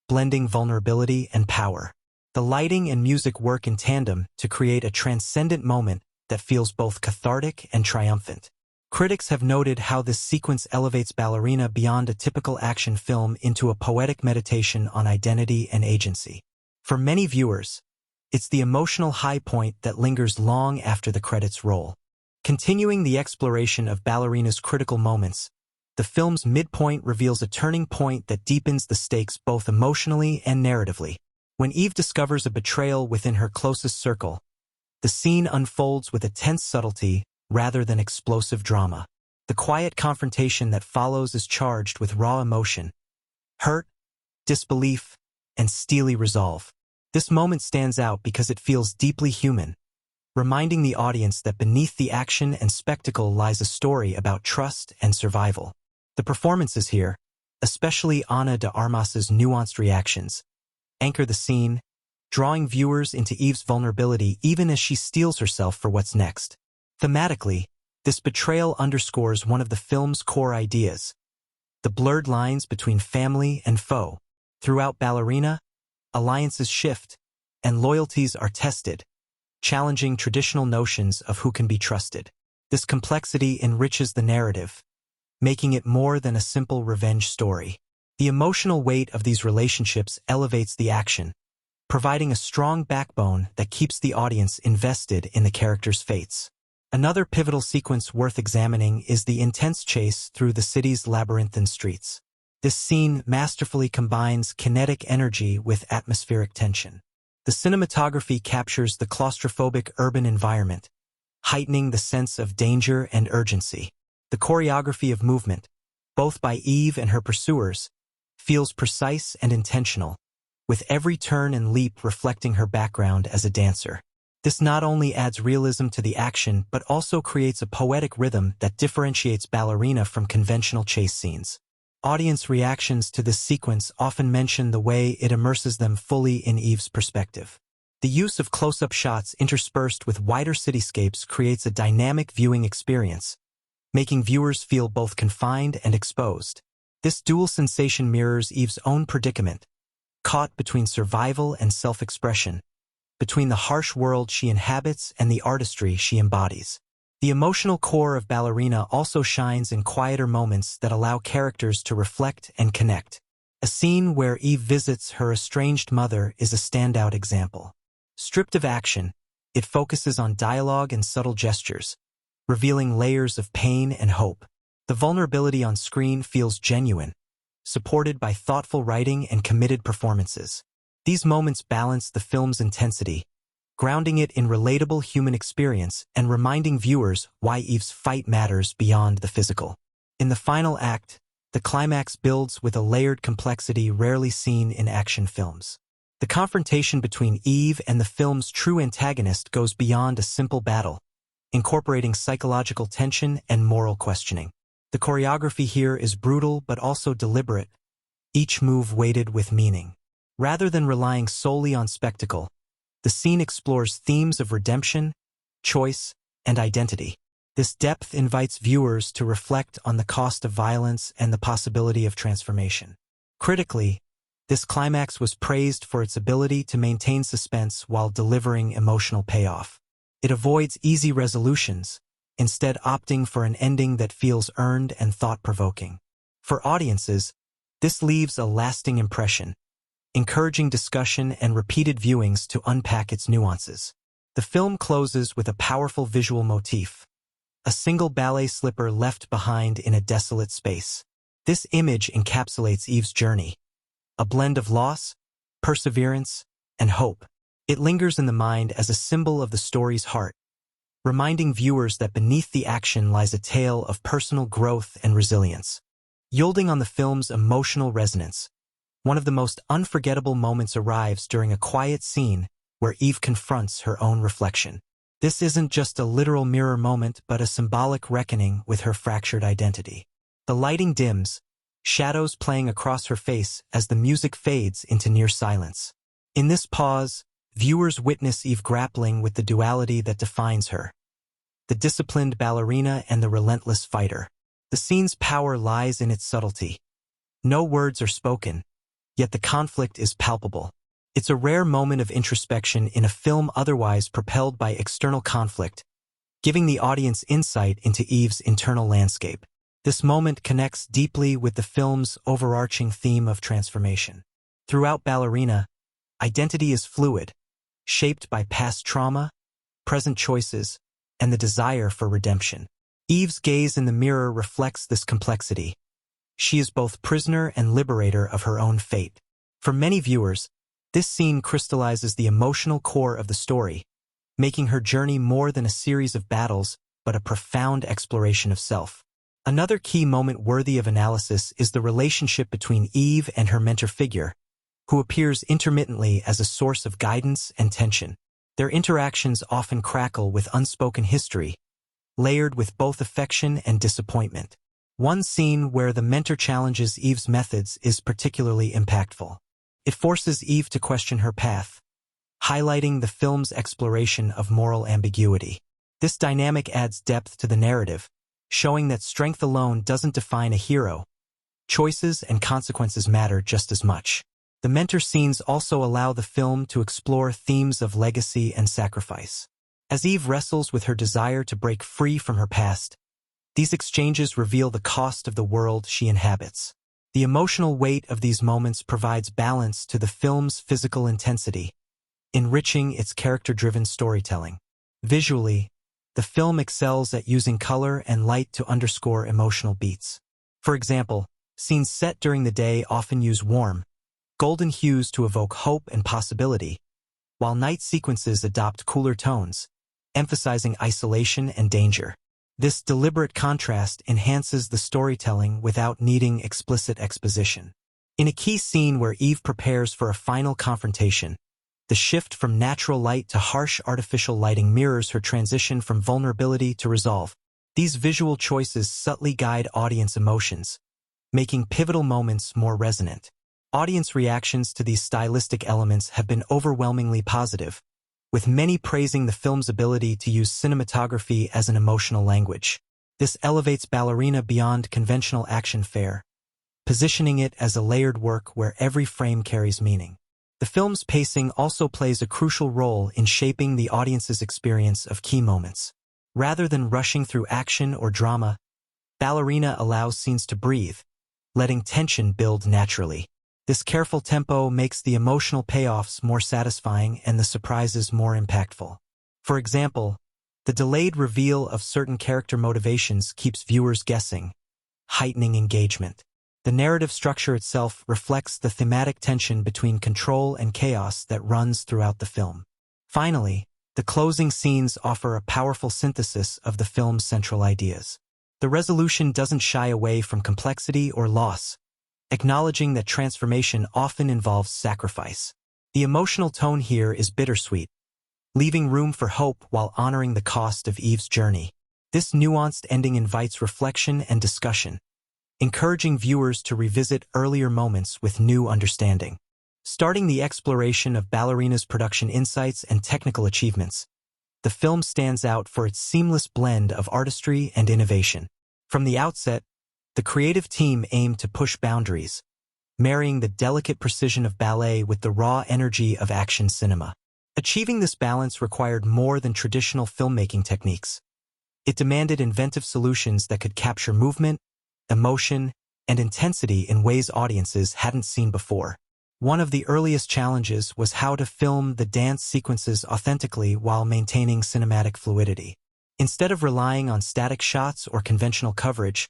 blending vulnerability and power. The lighting and music work in tandem to create a transcendent moment that feels both cathartic and triumphant. Critics have noted how this sequence elevates Ballerina beyond a typical action film into a poetic meditation on identity and agency. For many viewers, it's the emotional high point that lingers long after the credits roll. Continuing the exploration of Ballerina's critical moments, the film's midpoint reveals a turning point that deepens the stakes both emotionally and narratively. When Eve discovers a betrayal within her closest circle, the scene unfolds with a tense subtlety rather than explosive drama. The quiet confrontation that follows is charged with raw emotion, hurt, disbelief, and steely resolve. This moment stands out because it feels deeply human, reminding the audience that beneath the action and spectacle lies a story about trust and survival. The performances here, especially Ana de Armas's nuanced reactions, anchor the scene, drawing viewers into Eve's vulnerability even as she steels herself for what's next. Thematically, this betrayal underscores one of the film's core ideas, the blurred lines between family and foe. Throughout Ballerina, alliances shift, and loyalties are tested, challenging traditional notions of who can be trusted. This complexity enriches the narrative, making it more than a simple revenge story. The emotional weight of these relationships elevates the action, providing a strong backbone that keeps the audience invested in the characters' fates. Another pivotal sequence worth examining is the intense chase through the city's labyrinthine streets. This scene masterfully combines kinetic energy with atmospheric tension. The cinematography captures the claustrophobic urban environment, heightening the sense of danger and urgency. The choreography of movement, both by Eve and her pursuers, feels precise and intentional, with every turn and leap reflecting her background as a dancer. This not only adds realism to the action but also creates a poetic rhythm that differentiates Ballerina from conventional chase scenes. Audience reactions to this sequence often mention the way it immerses them fully in Eve's perspective. The use of close-up shots interspersed with wider cityscapes creates a dynamic viewing experience, making viewers feel both confined and exposed. This dual sensation mirrors Eve's own predicament, caught between survival and self-expression, between the harsh world she inhabits and the artistry she embodies. The emotional core of Ballerina also shines in quieter moments that allow characters to reflect and connect. A scene where Eve visits her estranged mother is a standout example. Stripped of action, it focuses on dialogue and subtle gestures, revealing layers of pain and hope. The vulnerability on screen feels genuine, supported by thoughtful writing and committed performances. These moments balance the film's intensity, grounding it in relatable human experience and reminding viewers why Eve's fight matters beyond the physical. In the final act, the climax builds with a layered complexity rarely seen in action films. The confrontation between Eve and the film's true antagonist goes beyond a simple battle, incorporating psychological tension and moral questioning. The choreography here is brutal but also deliberate, each move weighted with meaning. Rather than relying solely on spectacle, the scene explores themes of redemption, choice, and identity. This depth invites viewers to reflect on the cost of violence and the possibility of transformation. Critically, this climax was praised for its ability to maintain suspense while delivering emotional payoff. It avoids easy resolutions, instead opting for an ending that feels earned and thought-provoking. For audiences, this leaves a lasting impression, encouraging discussion and repeated viewings to unpack its nuances. The film closes with a powerful visual motif, a single ballet slipper left behind in a desolate space. This image encapsulates Eve's journey, a blend of loss, perseverance, and hope. It lingers in the mind as a symbol of the story's heart, reminding viewers that beneath the action lies a tale of personal growth and resilience. Yielding on the film's emotional resonance, one of the most unforgettable moments arrives during a quiet scene where Eve confronts her own reflection. This isn't just a literal mirror moment but a symbolic reckoning with her fractured identity. The lighting dims, shadows playing across her face as the music fades into near silence. In this pause, viewers witness Eve grappling with the duality that defines her, the disciplined ballerina and the relentless fighter. The scene's power lies in its subtlety. No words are spoken, yet the conflict is palpable. It's a rare moment of introspection in a film otherwise propelled by external conflict, giving the audience insight into Eve's internal landscape. This moment connects deeply with the film's overarching theme of transformation. Throughout Ballerina, identity is fluid, shaped by past trauma, present choices, and the desire for redemption. Eve's gaze in the mirror reflects this complexity. She is both prisoner and liberator of her own fate. For many viewers, this scene crystallizes the emotional core of the story, making her journey more than a series of battles but a profound exploration of self. Another key moment worthy of analysis is the relationship between Eve and her mentor figure, who appears intermittently as a source of guidance and tension. Their interactions often crackle with unspoken history, layered with both affection and disappointment. One scene where the mentor challenges Eve's methods is particularly impactful. It forces Eve to question her path, highlighting the film's exploration of moral ambiguity. This dynamic adds depth to the narrative, showing that strength alone doesn't define a hero. Choices and consequences matter just as much. The mentor scenes also allow the film to explore themes of legacy and sacrifice. As Eve wrestles with her desire to break free from her past, these exchanges reveal the cost of the world she inhabits. The emotional weight of these moments provides balance to the film's physical intensity, enriching its character-driven storytelling. Visually, the film excels at using color and light to underscore emotional beats. For example, scenes set during the day often use warm, golden hues to evoke hope and possibility, while night sequences adopt cooler tones, emphasizing isolation and danger. This deliberate contrast enhances the storytelling without needing explicit exposition. In a key scene where Eve prepares for a final confrontation, the shift from natural light to harsh artificial lighting mirrors her transition from vulnerability to resolve. These visual choices subtly guide audience emotions, making pivotal moments more resonant. Audience reactions to these stylistic elements have been overwhelmingly positive, with many praising the film's ability to use cinematography as an emotional language. This elevates Ballerina beyond conventional action fare, positioning it as a layered work where every frame carries meaning. The film's pacing also plays a crucial role in shaping the audience's experience of key moments. Rather than rushing through action or drama, Ballerina allows scenes to breathe, letting tension build naturally. This careful tempo makes the emotional payoffs more satisfying and the surprises more impactful. For example, the delayed reveal of certain character motivations keeps viewers guessing, heightening engagement. The narrative structure itself reflects the thematic tension between control and chaos that runs throughout the film. Finally, the closing scenes offer a powerful synthesis of the film's central ideas. The resolution doesn't shy away from complexity or loss, acknowledging that transformation often involves sacrifice. The emotional tone here is bittersweet, leaving room for hope while honoring the cost of Eve's journey. This nuanced ending invites reflection and discussion, encouraging viewers to revisit earlier moments with new understanding. Starting the exploration of Ballerina's production insights and technical achievements, the film stands out for its seamless blend of artistry and innovation. From the outset, the creative team aimed to push boundaries, marrying the delicate precision of ballet with the raw energy of action cinema. Achieving this balance required more than traditional filmmaking techniques. It demanded inventive solutions that could capture movement, emotion, and intensity in ways audiences hadn't seen before. One of the earliest challenges was how to film the dance sequences authentically while maintaining cinematic fluidity. Instead of relying on static shots or conventional coverage,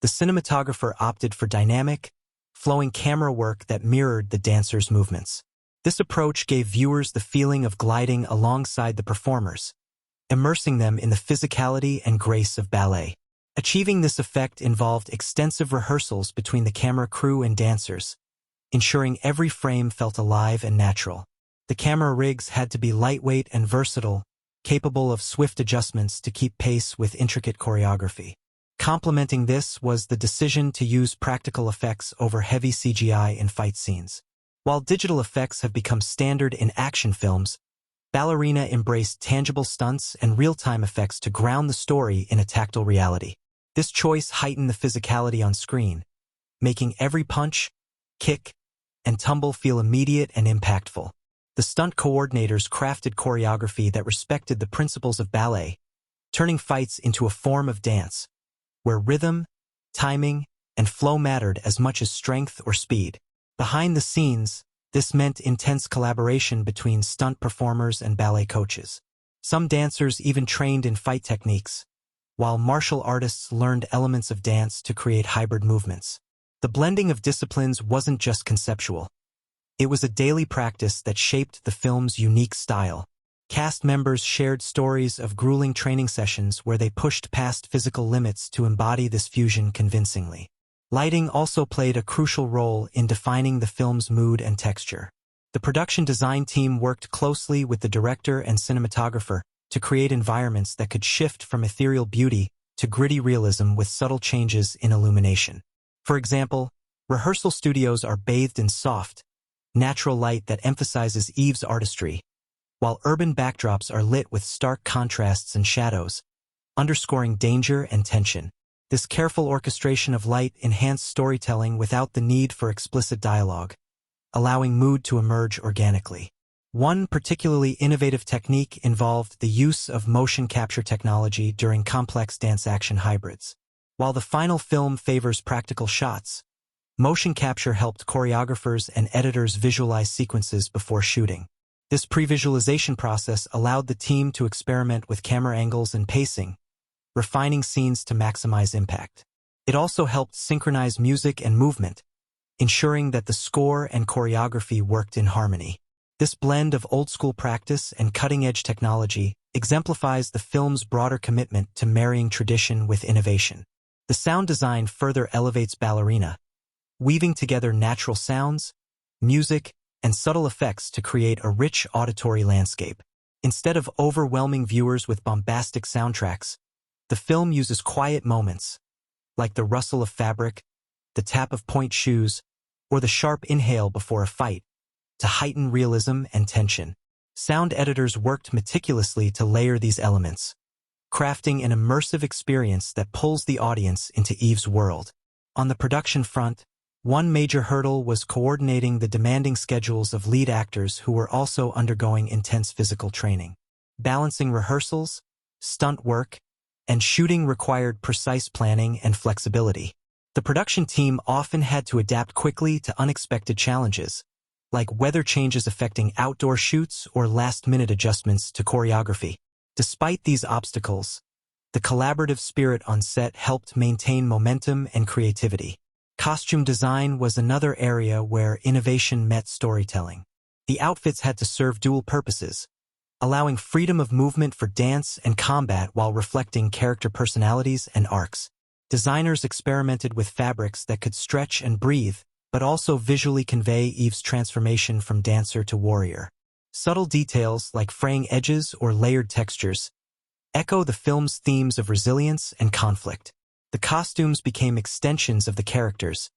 the cinematographer opted for dynamic, flowing camera work that mirrored the dancers' movements. This approach gave viewers the feeling of gliding alongside the performers, immersing them in the physicality and grace of ballet. Achieving this effect involved extensive rehearsals between the camera crew and dancers, ensuring every frame felt alive and natural. The camera rigs had to be lightweight and versatile, capable of swift adjustments to keep pace with intricate choreography. Complementing this was the decision to use practical effects over heavy CGI in fight scenes. While digital effects have become standard in action films, Ballerina embraced tangible stunts and real-time effects to ground the story in a tactile reality. This choice heightened the physicality on screen, making every punch, kick, and tumble feel immediate and impactful. The stunt coordinators crafted choreography that respected the principles of ballet, turning fights into a form of dance, where rhythm, timing, and flow mattered as much as strength or speed. Behind the scenes, this meant intense collaboration between stunt performers and ballet coaches. Some dancers even trained in fight techniques, while martial artists learned elements of dance to create hybrid movements. The blending of disciplines wasn't just conceptual. It was a daily practice that shaped the film's unique style. Cast members shared stories of grueling training sessions where they pushed past physical limits to embody this fusion convincingly. Lighting also played a crucial role in defining the film's mood and texture. The production design team worked closely with the director and cinematographer to create environments that could shift from ethereal beauty to gritty realism with subtle changes in illumination. For example, rehearsal studios are bathed in soft, natural light that emphasizes Eve's artistry, while urban backdrops are lit with stark contrasts and shadows, underscoring danger and tension. This careful orchestration of light enhanced storytelling without the need for explicit dialogue, allowing mood to emerge organically. One particularly innovative technique involved the use of motion capture technology during complex dance-action hybrids. While the final film favors practical shots, motion capture helped choreographers and editors visualize sequences before shooting. This pre-visualization process allowed the team to experiment with camera angles and pacing, refining scenes to maximize impact. It also helped synchronize music and movement, ensuring that the score and choreography worked in harmony. This blend of old-school practice and cutting-edge technology exemplifies the film's broader commitment to marrying tradition with innovation. The sound design further elevates Ballerina, weaving together natural sounds, music, and subtle effects to create a rich auditory landscape. Instead of overwhelming viewers with bombastic soundtracks, the film uses quiet moments, like the rustle of fabric, the tap of point shoes, or the sharp inhale before a fight, to heighten realism and tension. Sound editors worked meticulously to layer these elements, crafting an immersive experience that pulls the audience into Eve's world. On the production front, one major hurdle was coordinating the demanding schedules of lead actors who were also undergoing intense physical training. Balancing rehearsals, stunt work, and shooting required precise planning and flexibility. The production team often had to adapt quickly to unexpected challenges, like weather changes affecting outdoor shoots or last-minute adjustments to choreography. Despite these obstacles, the collaborative spirit on set helped maintain momentum and creativity. Costume design was another area where innovation met storytelling. The outfits had to serve dual purposes, allowing freedom of movement for dance and combat while reflecting character personalities and arcs. Designers experimented with fabrics that could stretch and breathe, but also visually convey Eve's transformation from dancer to warrior. Subtle details like fraying edges or layered textures echo the film's themes of resilience and conflict. The costumes became extensions of the characters,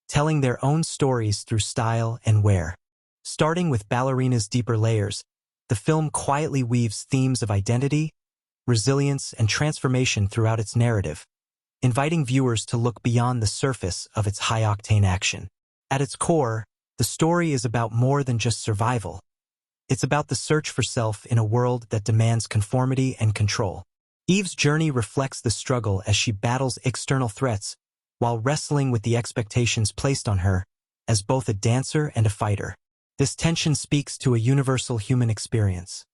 telling their own stories through style and wear. Starting with Ballerina's deeper layers, the film quietly weaves themes of identity, resilience, and transformation throughout its narrative, inviting viewers to look beyond the surface of its high-octane action. At its core, the story is about more than just survival. It's about the search for self in a world that demands conformity and control. Eve's journey reflects the struggle as she battles external threats while wrestling with the expectations placed on her as both a dancer and a fighter. This tension speaks to a universal human experience,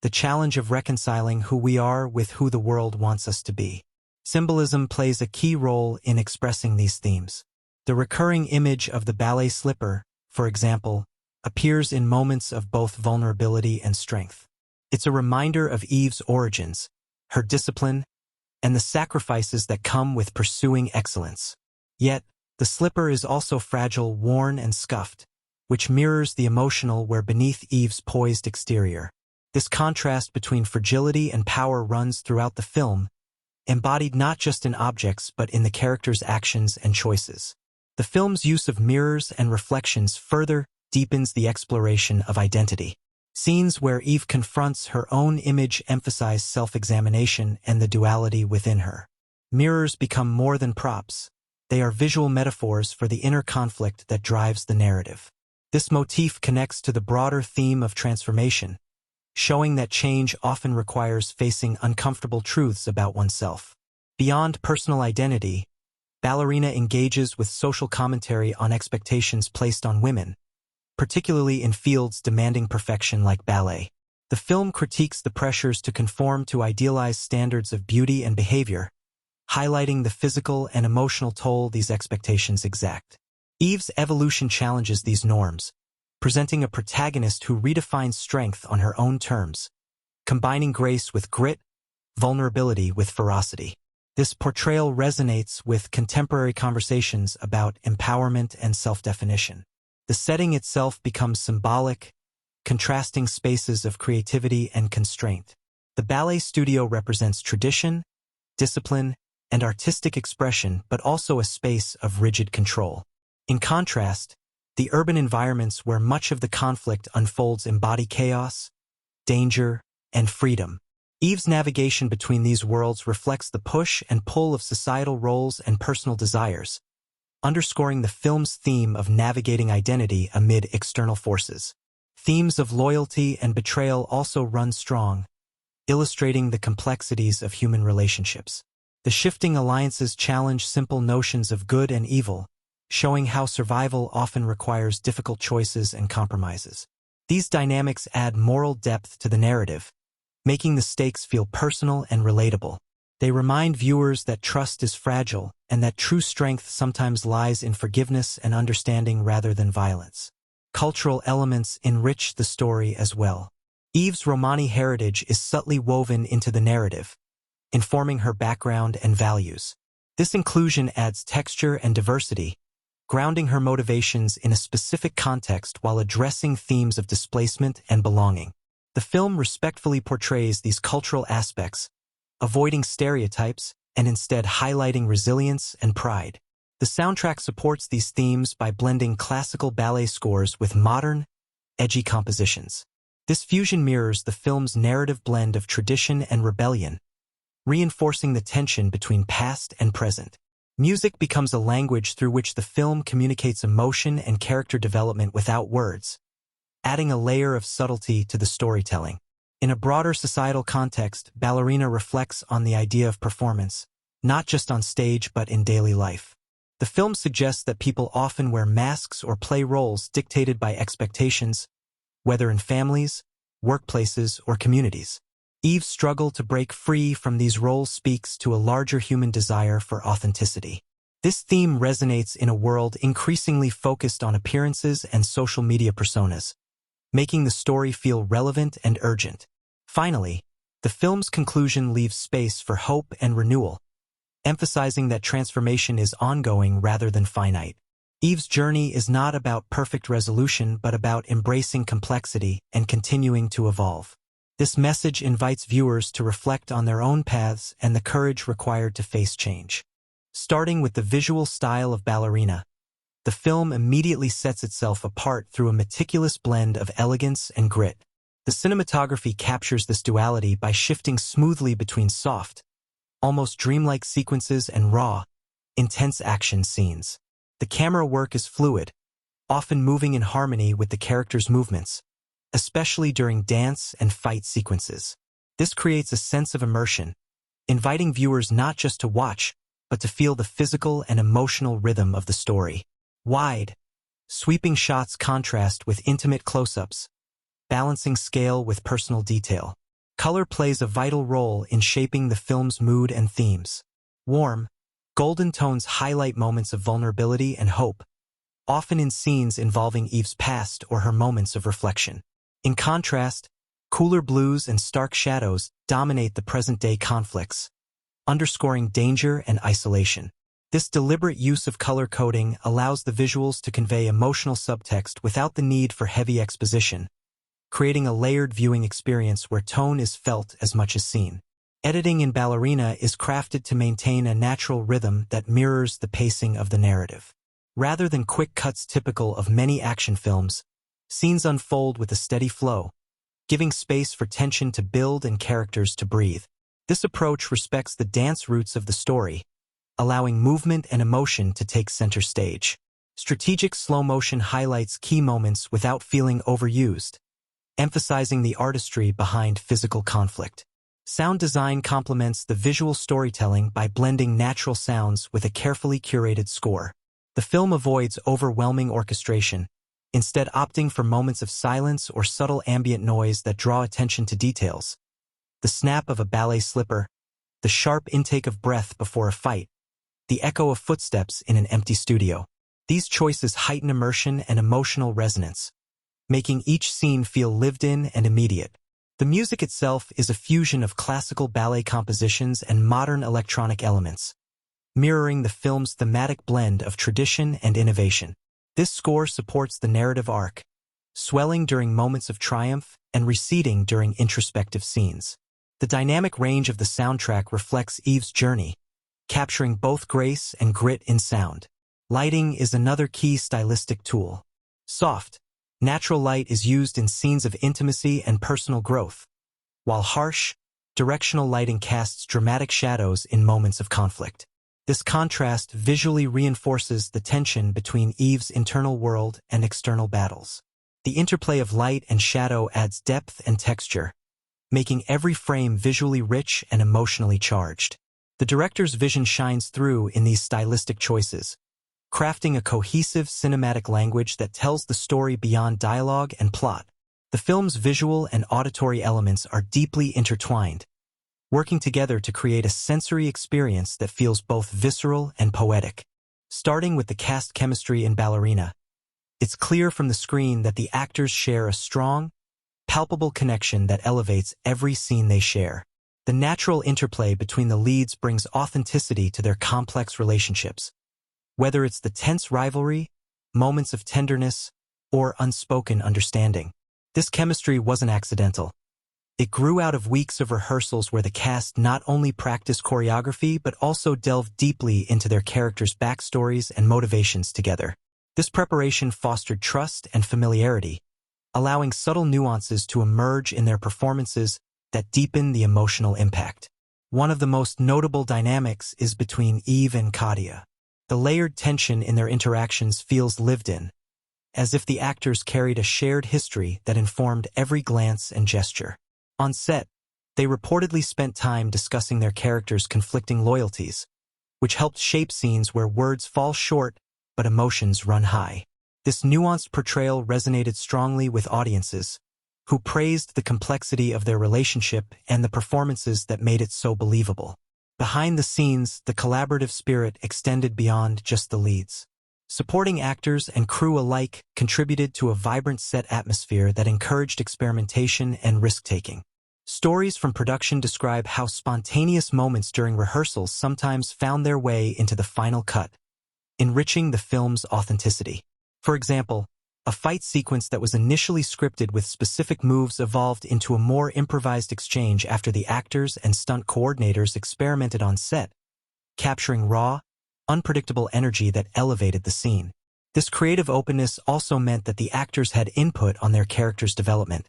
the challenge of reconciling who we are with who the world wants us to be. Symbolism plays a key role in expressing these themes. The recurring image of the ballet slipper, for example, appears in moments of both vulnerability and strength. It's a reminder of Eve's origins, her discipline, and the sacrifices that come with pursuing excellence. Yet, the slipper is also fragile, worn, and scuffed, which mirrors the emotional where beneath Eve's poised exterior. This contrast between fragility and power runs throughout the film, embodied not just in objects but in the characters' actions and choices. The film's use of mirrors and reflections further deepens the exploration of identity. Scenes where Eve confronts her own image emphasize self-examination and the duality within her. Mirrors become more than props. They are visual metaphors for the inner conflict that drives the narrative. This motif connects to the broader theme of transformation, showing that change often requires facing uncomfortable truths about oneself. Beyond personal identity, Ballerina engages with social commentary on expectations placed on women, particularly in fields demanding perfection like ballet. The film critiques the pressures to conform to idealized standards of beauty and behavior, highlighting the physical and emotional toll these expectations exact. Eve's evolution challenges these norms, presenting a protagonist who redefines strength on her own terms, combining grace with grit, vulnerability with ferocity. This portrayal resonates with contemporary conversations about empowerment and self-definition. The setting itself becomes symbolic, contrasting spaces of creativity and constraint. The ballet studio represents tradition, discipline, and artistic expression, but also a space of rigid control. In contrast, the urban environments where much of the conflict unfolds embody chaos, danger, and freedom. Eve's navigation between these worlds reflects the push and pull of societal roles and personal desires, underscoring the film's theme of navigating identity amid external forces. Themes of loyalty and betrayal also run strong, illustrating the complexities of human relationships. The shifting alliances challenge simple notions of good and evil, showing how survival often requires difficult choices and compromises. These dynamics add moral depth to the narrative, making the stakes feel personal and relatable. They remind viewers that trust is fragile and that true strength sometimes lies in forgiveness and understanding rather than violence. Cultural elements enrich the story as well. Eve's Romani heritage is subtly woven into the narrative, informing her background and values. This inclusion adds texture and diversity, grounding her motivations in a specific context while addressing themes of displacement and belonging. The film respectfully portrays these cultural aspects, avoiding stereotypes and instead highlighting resilience and pride. The soundtrack supports these themes by blending classical ballet scores with modern, edgy compositions. This fusion mirrors the film's narrative blend of tradition and rebellion, reinforcing the tension between past and present. Music becomes a language through which the film communicates emotion and character development without words, adding a layer of subtlety to the storytelling. In a broader societal context, Ballerina reflects on the idea of performance, not just on stage but in daily life. The film suggests that people often wear masks or play roles dictated by expectations, whether in families, workplaces, or communities. Eve's struggle to break free from these roles speaks to a larger human desire for authenticity. This theme resonates in a world increasingly focused on appearances and social media personas, making the story feel relevant and urgent. Finally, the film's conclusion leaves space for hope and renewal, emphasizing that transformation is ongoing rather than finite. Eve's journey is not about perfect resolution but about embracing complexity and continuing to evolve. This message invites viewers to reflect on their own paths and the courage required to face change. Starting with the visual style of Ballerina, the film immediately sets itself apart through a meticulous blend of elegance and grit. The cinematography captures this duality by shifting smoothly between soft, almost dreamlike sequences and raw, intense action scenes. The camera work is fluid, often moving in harmony with the characters' movements, especially during dance and fight sequences. This creates a sense of immersion, inviting viewers not just to watch, but to feel the physical and emotional rhythm of the story. Wide, sweeping shots contrast with intimate close-ups, balancing scale with personal detail. Color plays a vital role in shaping the film's mood and themes. Warm, golden tones highlight moments of vulnerability and hope, often in scenes involving Eve's past or her moments of reflection. In contrast, cooler blues and stark shadows dominate the present-day conflicts, underscoring danger and isolation. This deliberate use of color coding allows the visuals to convey emotional subtext without the need for heavy exposition, creating a layered viewing experience where tone is felt as much as seen. Editing in Ballerina is crafted to maintain a natural rhythm that mirrors the pacing of the narrative. Rather than quick cuts typical of many action films, scenes unfold with a steady flow, giving space for tension to build and characters to breathe. This approach respects the dance roots of the story, allowing movement and emotion to take center stage. Strategic slow motion highlights key moments without feeling overused, emphasizing the artistry behind physical conflict. Sound design complements the visual storytelling by blending natural sounds with a carefully curated score. The film avoids overwhelming orchestration, instead opting for moments of silence or subtle ambient noise that draw attention to details. The snap of a ballet slipper, the sharp intake of breath before a fight, the echo of footsteps in an empty studio. These choices heighten immersion and emotional resonance, making each scene feel lived in and immediate. The music itself is a fusion of classical ballet compositions and modern electronic elements, mirroring the film's thematic blend of tradition and innovation. This score supports the narrative arc, swelling during moments of triumph and receding during introspective scenes. The dynamic range of the soundtrack reflects Eve's journey, capturing both grace and grit in sound. Lighting is another key stylistic tool. Soft, natural light is used in scenes of intimacy and personal growth, while harsh, directional lighting casts dramatic shadows in moments of conflict. This contrast visually reinforces the tension between Eve's internal world and external battles. The interplay of light and shadow adds depth and texture, making every frame visually rich and emotionally charged. The director's vision shines through in these stylistic choices, crafting a cohesive cinematic language that tells the story beyond dialogue and plot. The film's visual and auditory elements are deeply intertwined, working together to create a sensory experience that feels both visceral and poetic. Starting with the cast chemistry in Ballerina, it's clear from the screen that the actors share a strong, palpable connection that elevates every scene they share. The natural interplay between the leads brings authenticity to their complex relationships. Whether it's the tense rivalry, moments of tenderness, or unspoken understanding, this chemistry wasn't accidental. It grew out of weeks of rehearsals where the cast not only practiced choreography but also delved deeply into their characters' backstories and motivations together. This preparation fostered trust and familiarity, allowing subtle nuances to emerge in their performances that deepen the emotional impact. One of the most notable dynamics is between Eve and Katia. The layered tension in their interactions feels lived in, as if the actors carried a shared history that informed every glance and gesture. On set, they reportedly spent time discussing their characters' conflicting loyalties, which helped shape scenes where words fall short but emotions run high. This nuanced portrayal resonated strongly with audiences, who praised the complexity of their relationship and the performances that made it so believable. Behind the scenes, the collaborative spirit extended beyond just the leads. Supporting actors and crew alike contributed to a vibrant set atmosphere that encouraged experimentation and risk-taking. Stories from production describe how spontaneous moments during rehearsals sometimes found their way into the final cut, enriching the film's authenticity. For example, a fight sequence that was initially scripted with specific moves evolved into a more improvised exchange after the actors and stunt coordinators experimented on set, capturing raw, unpredictable energy that elevated the scene. This creative openness also meant that the actors had input on their characters' development,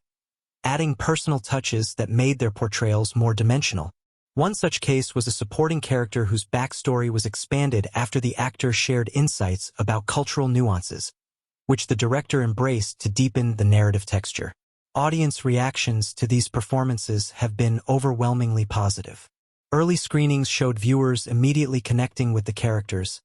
adding personal touches that made their portrayals more dimensional. One such case was a supporting character whose backstory was expanded after the actor shared insights about cultural nuances, which the director embraced to deepen the narrative texture. Audience reactions to these performances have been overwhelmingly positive. Early screenings showed viewers immediately connecting with the characters,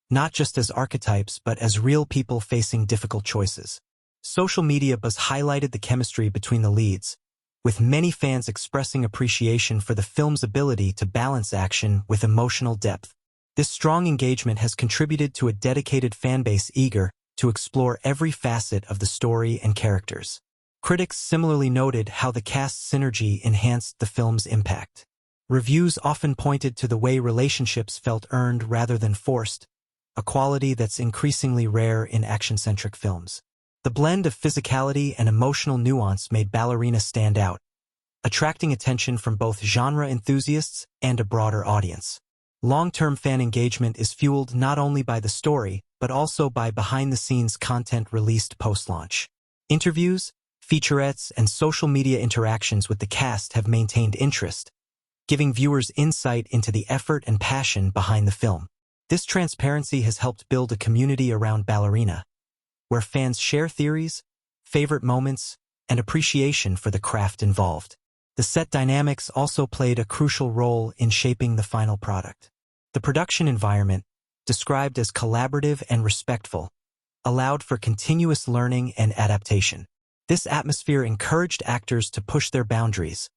not just as archetypes but as real people facing difficult choices. Social media buzz highlighted the chemistry between the leads, with many fans expressing appreciation for the film's ability to balance action with emotional depth. This strong engagement has contributed to a dedicated fanbase eager to explore every facet of the story and characters. Critics similarly noted how the cast's synergy enhanced the film's impact. Reviews often pointed to the way relationships felt earned rather than forced, a quality that's increasingly rare in action-centric films. The blend of physicality and emotional nuance made Ballerina stand out, attracting attention from both genre enthusiasts and a broader audience. Long-term fan engagement is fueled not only by the story, but also by behind-the-scenes content released post-launch. Interviews, featurettes, and social media interactions with the cast have maintained interest, giving viewers insight into the effort and passion behind the film. This transparency has helped build a community around Ballerina, where fans share theories, favorite moments, and appreciation for the craft involved. The set dynamics also played a crucial role in shaping the final product. The production environment, described as collaborative and respectful, allowed for continuous learning and adaptation. This atmosphere encouraged actors to push their boundaries,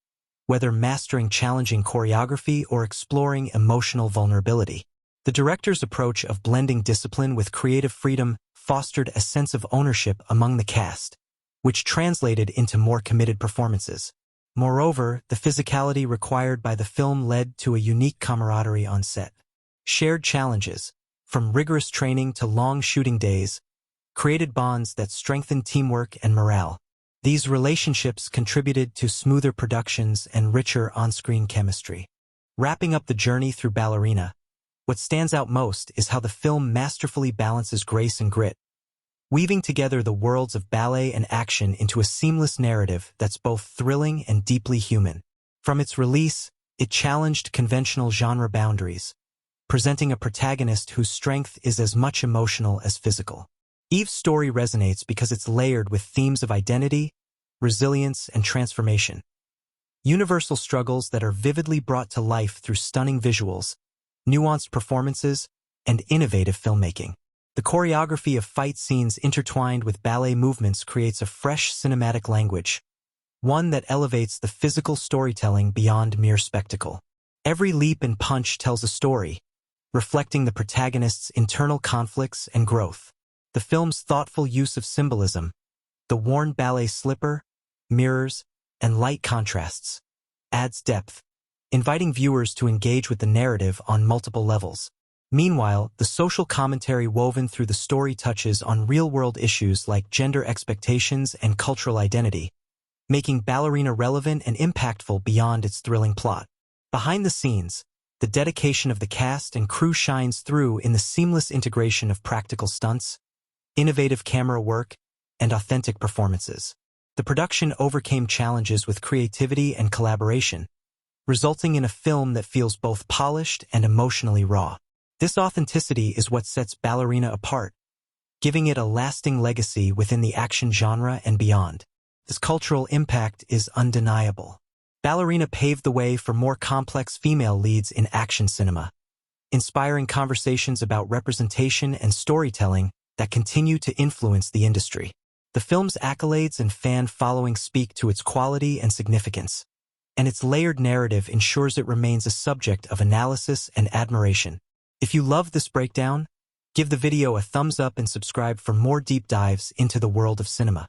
whether mastering challenging choreography or exploring emotional vulnerability. The director's approach of blending discipline with creative freedom fostered a sense of ownership among the cast, which translated into more committed performances. Moreover, the physicality required by the film led to a unique camaraderie on set. Shared challenges, from rigorous training to long shooting days, created bonds that strengthened teamwork and morale. These relationships contributed to smoother productions and richer on-screen chemistry. Wrapping up the journey through Ballerina, what stands out most is how the film masterfully balances grace and grit, weaving together the worlds of ballet and action into a seamless narrative that's both thrilling and deeply human. From its release, it challenged conventional genre boundaries, presenting a protagonist whose strength is as much emotional as physical. Eve's story resonates because it's layered with themes of identity, resilience, and transformation. Universal struggles that are vividly brought to life through stunning visuals, nuanced performances, and innovative filmmaking. The choreography of fight scenes intertwined with ballet movements creates a fresh cinematic language, one that elevates the physical storytelling beyond mere spectacle. Every leap and punch tells a story, reflecting the protagonist's internal conflicts and growth. The film's thoughtful use of symbolism, the worn ballet slipper, mirrors, and light contrasts, adds depth, inviting viewers to engage with the narrative on multiple levels. Meanwhile, the social commentary woven through the story touches on real-world issues like gender expectations and cultural identity, making Ballerina relevant and impactful beyond its thrilling plot. Behind the scenes, the dedication of the cast and crew shines through in the seamless integration of practical stunts, innovative camera work, and authentic performances. The production overcame challenges with creativity and collaboration, resulting in a film that feels both polished and emotionally raw. This authenticity is what sets Ballerina apart, giving it a lasting legacy within the action genre and beyond. This cultural impact is undeniable. Ballerina paved the way for more complex female leads in action cinema, inspiring conversations about representation and storytelling that continue to influence the industry. The film's accolades and fan following speak to its quality and significance, and its layered narrative ensures it remains a subject of analysis and admiration. If you loved this breakdown, give the video a thumbs up and subscribe for more deep dives into the world of cinema.